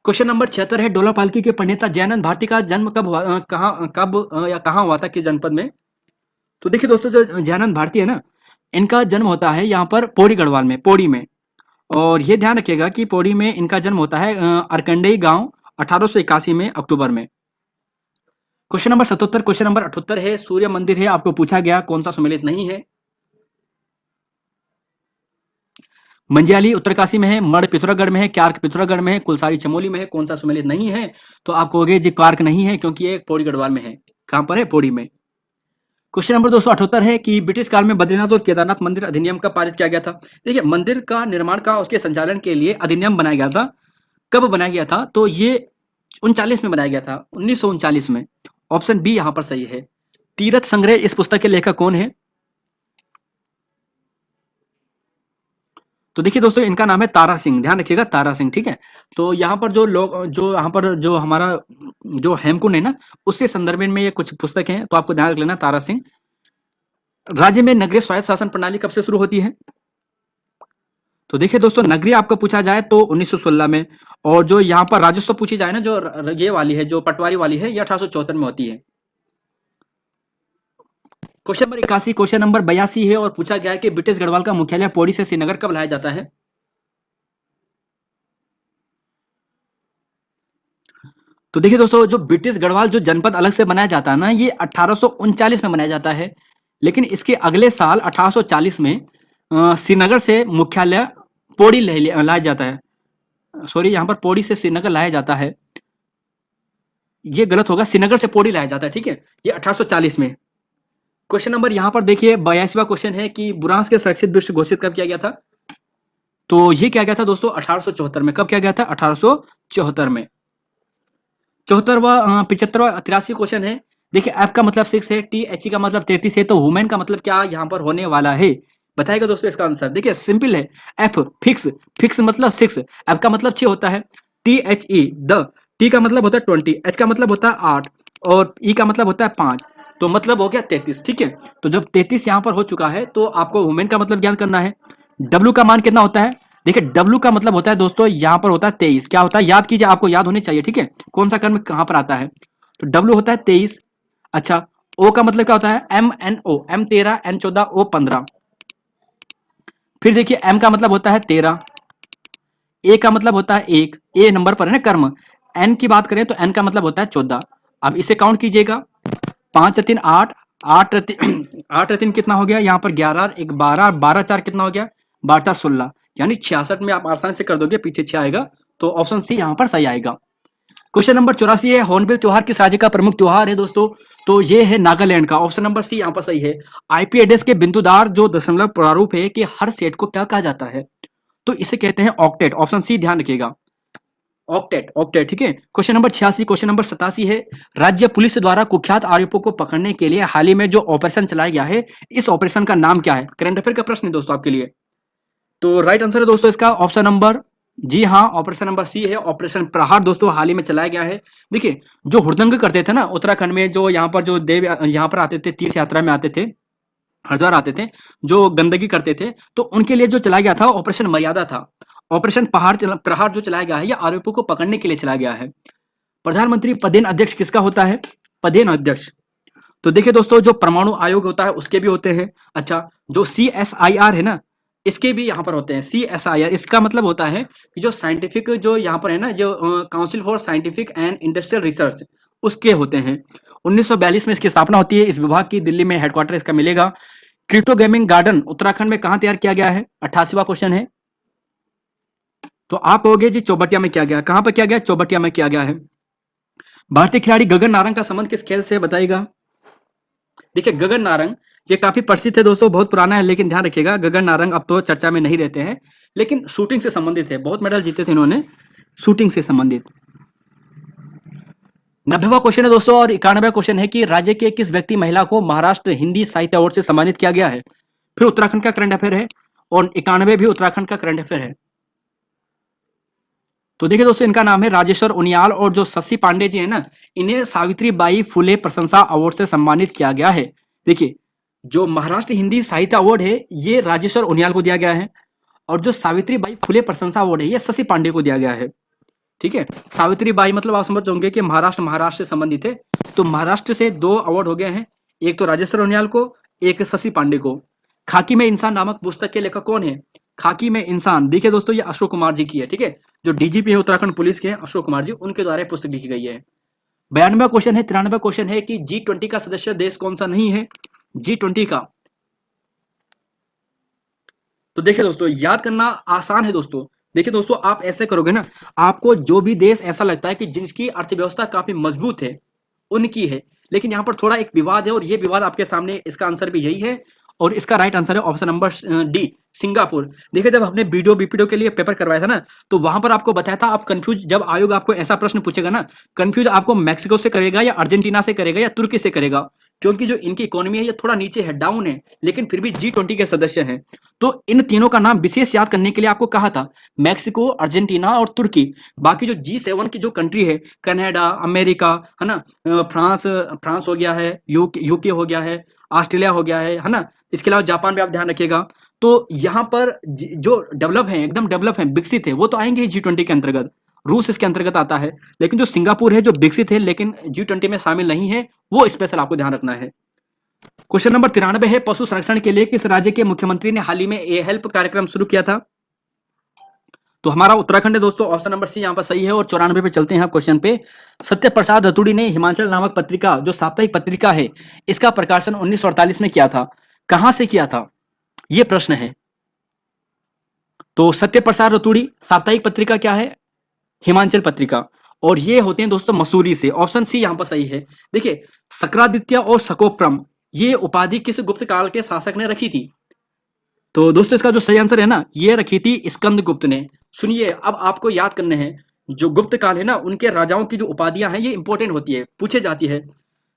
क्वेश्चन नंबर 76 है, डोला पालकी के प्रणेता जयानंद भारती का जन्म कब हुआ, या कहाँ हुआ था, किस जनपद में? तो देखिए दोस्तों जो जयानंद भारती है ना, इनका जन्म होता है यहाँ पर पौड़ी गढ़वाल में, पौड़ी में। और ये ध्यान रखिएगा कि पौड़ी में इनका जन्म होता है, अरकंडई गांव, 1881 में अक्टूबर में। क्वेश्चन नंबर 77, क्वेश्चन नंबर 78 है, सूर्य मंदिर है, आपको पूछा गया कौन सा सुमेलित नहीं है? मंजियाली उत्तरकाशी में है, मढ़ पिथौरागढ़ में है, क्यार्क पिथौरागढ़ में है, कुलसारी चमोली में है। कौन सा सुमेलित नहीं है? तो आप कहोगे जी क्यार्क नहीं है, क्योंकि ये पौड़ी गढ़वाल में है। कहां पर है? पौड़ी में। क्वेश्चन नंबर 278 है कि ब्रिटिश काल में बद्रीनाथ और केदारनाथ मंदिर अधिनियम कब पारित किया गया था? देखिए मंदिर का निर्माण का, उसके संचालन के लिए अधिनियम बनाया गया था। कब बनाया गया था? तो ये 39 में बनाया गया था, 1939 में। ऑप्शन बी यहां पर सही है। तीरथ संग्रह इस पुस्तक के लेखक कौन है? तो देखिए दोस्तों इनका नाम है तारा सिंह, ध्यान रखिएगा तारा सिंह, ठीक है। तो यहाँ पर जो लोग, जो यहाँ पर जो हमारा जो हेमकुंड है ना, उससे संदर्भ में ये कुछ पुस्तक हैं, तो आपको ध्यान रख लेना तारा सिंह। राज्य में नगरीय स्वायत्त शासन प्रणाली कब से शुरू होती है? तो देखिए दोस्तों नगरीय आपको पूछा जाए तो 1916 में, और जो यहाँ पर राजस्व पूछी जाए ना, जो ये वाली है, जो पटवारी वाली है, ये 1874 में होती है। क्वेश्चन नंबर 81, क्वेश्चन नंबर 82 है, और पूछा गया है कि ब्रिटिश गढ़वाल का मुख्यालय पौड़ी से श्रीनगर कब लाया जाता है? तो देखिए दोस्तों जो ब्रिटिश गढ़वाल जो जनपद अलग से बनाया जाता है ना, ये 1839 में बनाया जाता है। लेकिन इसके अगले साल 1840 में श्रीनगर से मुख्यालय पौड़ी लाया जाता है। सॉरी, यहाँ पर पौड़ी से श्रीनगर लाया जाता है, ये गलत होगा, श्रीनगर से पौड़ी लाया जाता है, ठीक है। ये 1840 में। क्वेश्चन नंबर यहाँ पर देखिए 82वां क्वेश्चन है कि बुरांस के सुरक्षित वृक्ष घोषित कब किया गया था? तो ये क्या गया था दोस्तों? 1874 में। कब किया गया था? 1874 में। 74वां 75वां 83 क्वेश्चन है। देखिए एफ का मतलब 6 है, टी एच का मतलब 33 है, तो वुमेन का मतलब क्या यहाँ पर होने वाला है? बताएगा दोस्तों इसका आंसर। देखिए सिंपल है, एफ फिक्स, फिक्स मतलब 6, एफ का मतलब 6 होता है, T H E the, T का मतलब होता है 20, एच का मतलब होता है 8, और ई का मतलब होता है 5, तो मतलब हो गया 33, ठीक है। तो जब 33 यहाँ पर हो चुका है, तो आपको वुमेन का मतलब ज्ञान करना है। डब्ल्यू का मान कितना होता है? देखिए डब्ल्यू का मतलब होता है दोस्तों, यहाँ पर होता है 23। क्या होता है? याद कीजिए, आपको याद होनी चाहिए, ठीक है, कौन सा कर्म कहां पर आता है। तो डब्ल्यू होता है 23। अच्छा, ओ का मतलब क्या होता है? M N O, M 13, N 14, O 15। फिर देखिए एम का मतलब होता है 13, ए का मतलब होता है 1, ए नंबर पर है ना कर्म। एन की बात करें तो एन का मतलब होता है 14। अब इसे काउंट कीजिएगा, 5 3 8, 8 3 कितना हो गया? यहाँ पर 11, 1 12, 12 4 कितना हो गया? 12 4 16। यानी 66 में आप आसानी से कर दोगे, पीछे 6 आएगा, तो ऑप्शन सी यहाँ पर सही आएगा। क्वेश्चन नंबर 84 है, हॉर्नबिल त्योहार किस राज्य का प्रमुख त्योहार है दोस्तों? तो ये है नागालैंड का, ऑप्शन नंबर सी यहाँ पर सही है। आईपी एड्रेस के बिंदुदार जो दशमलव प्रारूप है कि हर सेट को क्या कहा जाता है? तो इसे कहते हैं ऑक्टेट, ऑप्शन सी ध्यान रखिएगा, ऑक्टेट, ऑक्टेट, ठीक है। क्वेश्चन नंबर 86, क्वेश्चन नंबर 87 है, राज्य पुलिस द्वारा कुख्यात आरोपियों को पकड़ने के लिए हाल ही में जो ऑपरेशन चलाया गया है, इस ऑपरेशन का नाम क्या है? करंट अफेयर का प्रश्न है दोस्तों आपके लिए। तो राइट आंसर है दोस्तों इसका ऑप्शन नंबर, जी हाँ, ऑपरेशन नंबर सी है, ऑपरेशन प्रहार दोस्तों हाल ही में चलाया गया है। देखिए, जो हुड़दंग करते थे ना उत्तराखंड में, जो यहाँ पर जो देव यहाँ पर आते थे, तीर्थ यात्रा में आते थे, हरिद्वार आते थे, जो गंदगी करते थे, तो उनके लिए जो चलाया गया था ऑपरेशन मर्यादा था। ऑपरेशन प्रहार जो चलाया गया है, ये आरोपियों को पकड़ने के लिए चलाया गया है। प्रधानमंत्री पदेन अध्यक्ष किसका होता है? पदेन अध्यक्ष, तो देखिए दोस्तों, जो परमाणु आयोग होता है उसके भी होते हैं। अच्छा, जो CSIR है ना, इसके भी यहाँ पर होते हैं। CSIR, इसका मतलब होता है कि जो साइंटिफिक जो यहाँ पर है ना, जो council for scientific and industrial research, उसके होते हैं। 1942 में इसकी स्थापना होती है। इस विभाग की दिल्ली में हेडक्वार्टर इसका मिलेगा। क्रिप्टो गेमिंग गार्डन उत्तराखंड में कहाँ तैयार किया गया है? 88वां क्वेश्चन है। तो आप कहोगे जी चौबटिया में किया गया, कहां पर किया गया? चौबटिया में किया गया है। भारतीय खिलाड़ी गगन नारंग का संबंध किस खेल से बताइएगा? देखिए, गगन नारंग ये काफी प्रसिद्ध है दोस्तों, बहुत पुराना है, लेकिन ध्यान रखिएगा गगन नारंग अब तो चर्चा में नहीं रहते हैं, लेकिन शूटिंग से संबंधित है, बहुत मेडल जीते थे इन्होंने शूटिंग से संबंधित। 90वां क्वेश्चन है दोस्तों, और 91वां क्वेश्चन है कि राज्य के किस व्यक्ति महिला को महाराष्ट्र हिंदी साहित्य अवार्ड से सम्मानित किया गया है? फिर उत्तराखंड का करंट अफेयर है, और 91 भी उत्तराखंड का करंट अफेयर है। तो देखिए दोस्तों, इनका नाम है राजेश्वर उनियाल, और जो शशि पांडे जी है ना, इन्हें सावित्रीबाई फुले प्रशंसा अवार्ड से सम्मानित किया गया है। देखिए, जो महाराष्ट्र हिंदी साहित्य अवार्ड है ये राजेश्वर उनियाल को दिया गया है, और जो सावित्रीबाई फुले प्रशंसा अवार्ड है ये शशि पांडे को दिया गया है। ठीक है, सावित्रीबाई मतलब आप समझ होंगे कि महाराष्ट्र से संबंधित है, तो महाराष्ट्र से 2 अवार्ड हो गए हैं, एक तो राजेश्वर उनियाल को, एक शशि पांडे को। खाकी में इंसान नामक पुस्तक के लेखक कौन है? खाकी में इंसान, देखिए दोस्तों, ये अशोक कुमार जी की है। ठीक है, जो डीजीपी है उत्तराखंड पुलिस के, अशोक कुमार जी, उनके द्वारा पुस्तक लिखी गई है। 92वां क्वेश्चन है, 93वां क्वेश्चन है कि G20 का सदस्य देश कौन सा नहीं है? G20 का, तो देखिए दोस्तों, याद करना आसान है दोस्तों। देखिए दोस्तों, आप ऐसे करोगे ना, आपको जो भी देश ऐसा लगता है कि जिनकी अर्थव्यवस्था काफी मजबूत है उनकी है, लेकिन यहाँ पर थोड़ा एक विवाद है, और ये विवाद आपके सामने, इसका आंसर भी यही है, और इसका राइट आंसर है ऑप्शन नंबर डी, सिंगापुर। देखिए, जब हमने वीडियो बीपीडीओ के लिए पेपर करवाया था ना, तो वहां पर आपको बताया था, आप कंफ्यूज, जब आयोग आपको ऐसा प्रश्न पूछेगा ना, कंफ्यूज आपको मैक्सिको से करेगा या अर्जेंटीना से करेगा या तुर्की से करेगा, क्योंकि जो इनकी इकोनॉमी है ये थोड़ा नीचे है, डाउन है, लेकिन फिर भी G20 के सदस्य हैं। तो इन तीनों का नाम विशेष याद करने के लिए आपको कहा था, मैक्सिको, अर्जेंटीना और तुर्की। बाकी जो G7 की जो कंट्री है, कनाडा, अमेरिका, है ना, फ्रांस हो गया है, यूके हो गया है, ऑस्ट्रेलिया हो गया है ना, इसके अलावा जापान भी आप ध्यान रखिएगा। तो यहाँ पर जो डेवलप है, एकदम डेवलप है, विकसित है, वो तो आएंगे ही G20 के अंतर्गत। रूस इसके अंतर्गत आता है, लेकिन जो सिंगापुर है जो विकसित है लेकिन G20 में शामिल नहीं है, वो स्पेशल आपको ध्यान रखना है। क्वेश्चन नंबर 93 है, पशु संरक्षण के लिए किस राज्य के मुख्यमंत्री ने हाल ही में ए हेल्प कार्यक्रम शुरू किया था? तो हमारा उत्तराखंड है दोस्तों, ऑप्शन नंबर सी यहाँ पर सही है। और 94 पे चलते हैं क्वेश्चन पे। सत्य प्रसाद रतुड़ी ने हिमाचल नामक पत्रिका, जो साप्ताहिक पत्रिका है, इसका प्रकाशन 1948 में किया था। कहां से किया था, यह प्रश्न है। तो सत्य प्रसाद रतुड़ी साप्ताहिक पत्रिका क्या है? हिमाचल पत्रिका, और ये होते हैं दोस्तों मसूरी से। ऑप्शन सी यहां पर सही है। देखिए, सक्रादित्य और सकोप्रम, ये उपाधि किस गुप्त काल के शासक ने रखी थी? तो दोस्तों इसका जो सही आंसर है ना, ये रखी थी स्कंदगुप्त ने। सुनिए, अब आपको याद करने हैं, जो गुप्त काल है ना, उनके राजाओं की जो उपाधियां हैं ये इंपॉर्टेंट होती है, पूछे जाती है।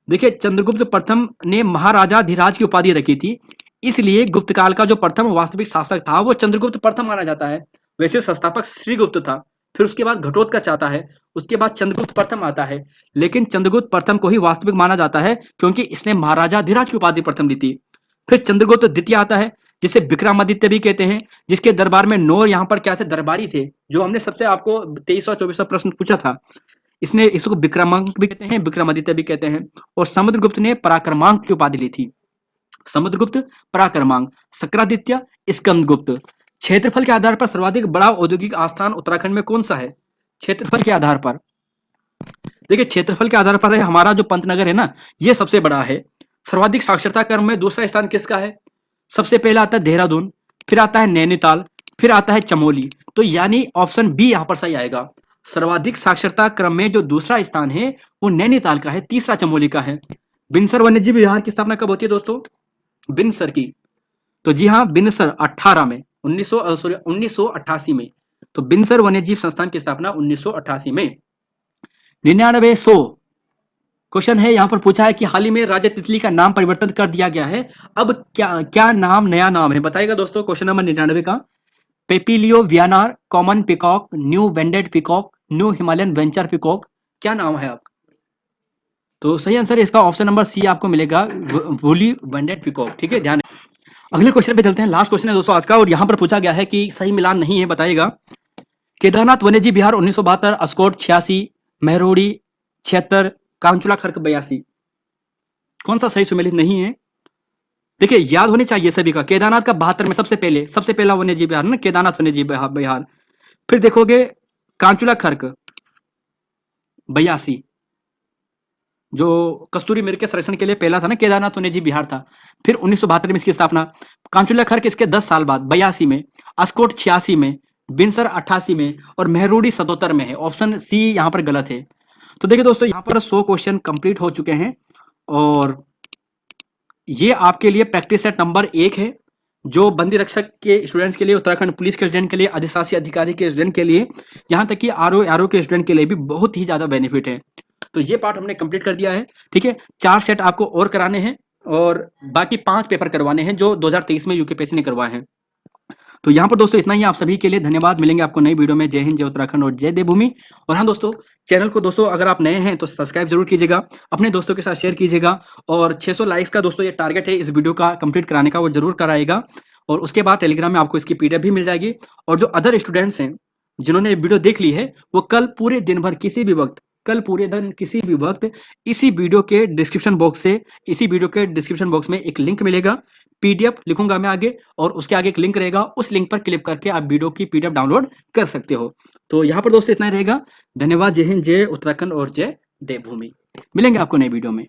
देखिए, चंद्रगुप्त प्रथम ने महाराजाधिराज की उपाधि रखी थी, इसलिए गुप्त काल का जो प्रथम वास्तविक शासक था वो चंद्रगुप्त प्रथम माना जाता है। वैसे संस्थापक श्रीगुप्त था, फिर उसके बाद घटोत्कच आता है, उसके बाद चंद्रगुप्त प्रथम आता है, लेकिन चंद्रगुप्त प्रथम को ही वास्तविक माना जाता है क्योंकि इसने महाराजाधिराज की उपाधि प्रथम दी थी। फिर चंद्रगुप्त द्वितीय आता है, जिसे विक्रमादित्य भी कहते हैं, जिसके दरबार में 9 यहाँ पर क्या थे, दरबारी थे, जो हमने सबसे आपको 23वां 24वां प्रश्न पूछा था। इसने इसको विक्रमांक भी कहते हैं, विक्रमादित्य भी कहते हैं। और समुद्रगुप्त ने पराक्रमांक की उपाधि ली थी। समुद्रगुप्त, पराक्रमांक, सक्रादित्य, स्कंदगुप्त। क्षेत्रफल के आधार पर सर्वाधिक बड़ा औद्योगिक आस्थान उत्तराखंड में कौन सा है? क्षेत्रफल के आधार पर, देखिए क्षेत्रफल के आधार पर है हमारा जो पंतनगर है ना, ये सबसे बड़ा है। सर्वाधिक साक्षरता क्रम में दूसरा स्थान किसका है? सबसे पहला आता है देहरादून, फिर आता है नैनीताल, फिर आता है चमोली, तो यानी ऑप्शन बी यहाँ पर सही आएगा। सर्वाधिक साक्षरता क्रम में जो दूसरा स्थान है वो नैनीताल का है, तीसरा चमोली का है। बिनसर वन्यजीव विहार की स्थापना कब होती है दोस्तों? बिनसर की, तो जी हाँ, बिनसर 18 में 1988 में। तो बिनसर वन्यजीव संस्थान की स्थापना 1988 में। 99-100 क्वेश्चन है, यहां पर पूछा है कि हाल ही में राजा तितली का नाम परिवर्तन कर दिया गया है, अब क्या क्या नाम, नया नाम है, बताइएगा दोस्तों। क्वेश्चन नंबर 99 का, Papilio bianor, common peacock, new banded peacock, new Himalayan venture peacock, क्या नाम है आप? तो सही आंसर इसका ऑप्शन नंबर सी आपको मिलेगा, वूली वेंडेड पिकॉक। ठीक है, ध्यान। अगले क्वेश्चन पे चलते हैं, लास्ट क्वेश्चन है दोस्तों आज का, और यहां पर पूछा गया है कि सही मिलान नहीं है, बताइएगा। केदारनाथ वन्यजीव विहार 1972, अस्कोट 86, महरोड़ी 76, कांचुला खर्क 82, कौन सा सही सुमेलित नहीं है? देखिए याद होनी चाहिए सभी का। केदारनाथ का 72 में सबसे पहला वन्यजीव विहार ना, केदारनाथ वन्यजीव विहार। फिर देखोगे कांचुला खर्क 82, जो कस्तूरी मृग के संरक्षण के लिए पहला था ना, केदारनाथ वन्यजीव विहार था। फिर 1972 में इसकी स्थापना। कांचुला खर्क इसके 10 साल बाद 82 में, अस्कोट 86 में, बिनसर 88 में, और महरूड़ी 77 में है। ऑप्शन सी यहां पर गलत है। तो देखिए दोस्तों, यहां पर 100 क्वेश्चन कंप्लीट हो चुके हैं, और ये आपके लिए प्रैक्टिस सेट नंबर 1 है, जो बंदी रक्षक के स्टूडेंट्स के लिए, उत्तराखंड पुलिस के स्टूडेंट के लिए, अधिशासी अधिकारी के स्टूडेंट के लिए, यहां तक कि आरओ के स्टूडेंट के लिए भी बहुत ही ज्यादा बेनिफिट है। तो ये पार्ट हमने कंप्लीट कर दिया है। ठीक है, 4 सेट आपको और कराने हैं, और बाकी 5 पेपर करवाने हैं जो 2023 में यूकेपीएससी ने करवाए हैं। तो यहाँ पर दोस्तों इतना ही, आप सभी के लिए धन्यवाद। मिलेंगे आपको नई वीडियो में। जय हिंद, जय उत्तराखंड और जय देवभूमि। और हाँ दोस्तों, चैनल को दोस्तों अगर आप नए हैं तो सब्सक्राइब जरूर कीजिएगा, अपने दोस्तों के साथ शेयर कीजिएगा, और 600 लाइक्स का दोस्तों ये टारगेट है इस वीडियो का कंप्लीट कराने का, वो जरूर कराएगा। और उसके बाद टेलीग्राम में आपको इसकी पीडीएफ भी मिल जाएगी। और जो अदर स्टूडेंट्स हैं जिन्होंने वीडियो देख ली है, वो कल पूरे दिन भर किसी भी वक्त इसी वीडियो के डिस्क्रिप्शन बॉक्स में एक लिंक मिलेगा, पीडीएफ लिखूंगा मैं आगे, और उसके आगे एक लिंक रहेगा, उस लिंक पर क्लिक करके आप वीडियो की पीडीएफ डाउनलोड कर सकते हो। तो यहाँ पर दोस्तों इतना ही रहेगा। धन्यवाद। जय हिंद, जय उत्तराखंड और जय देवभूमि। मिलेंगे आपको नई वीडियो में।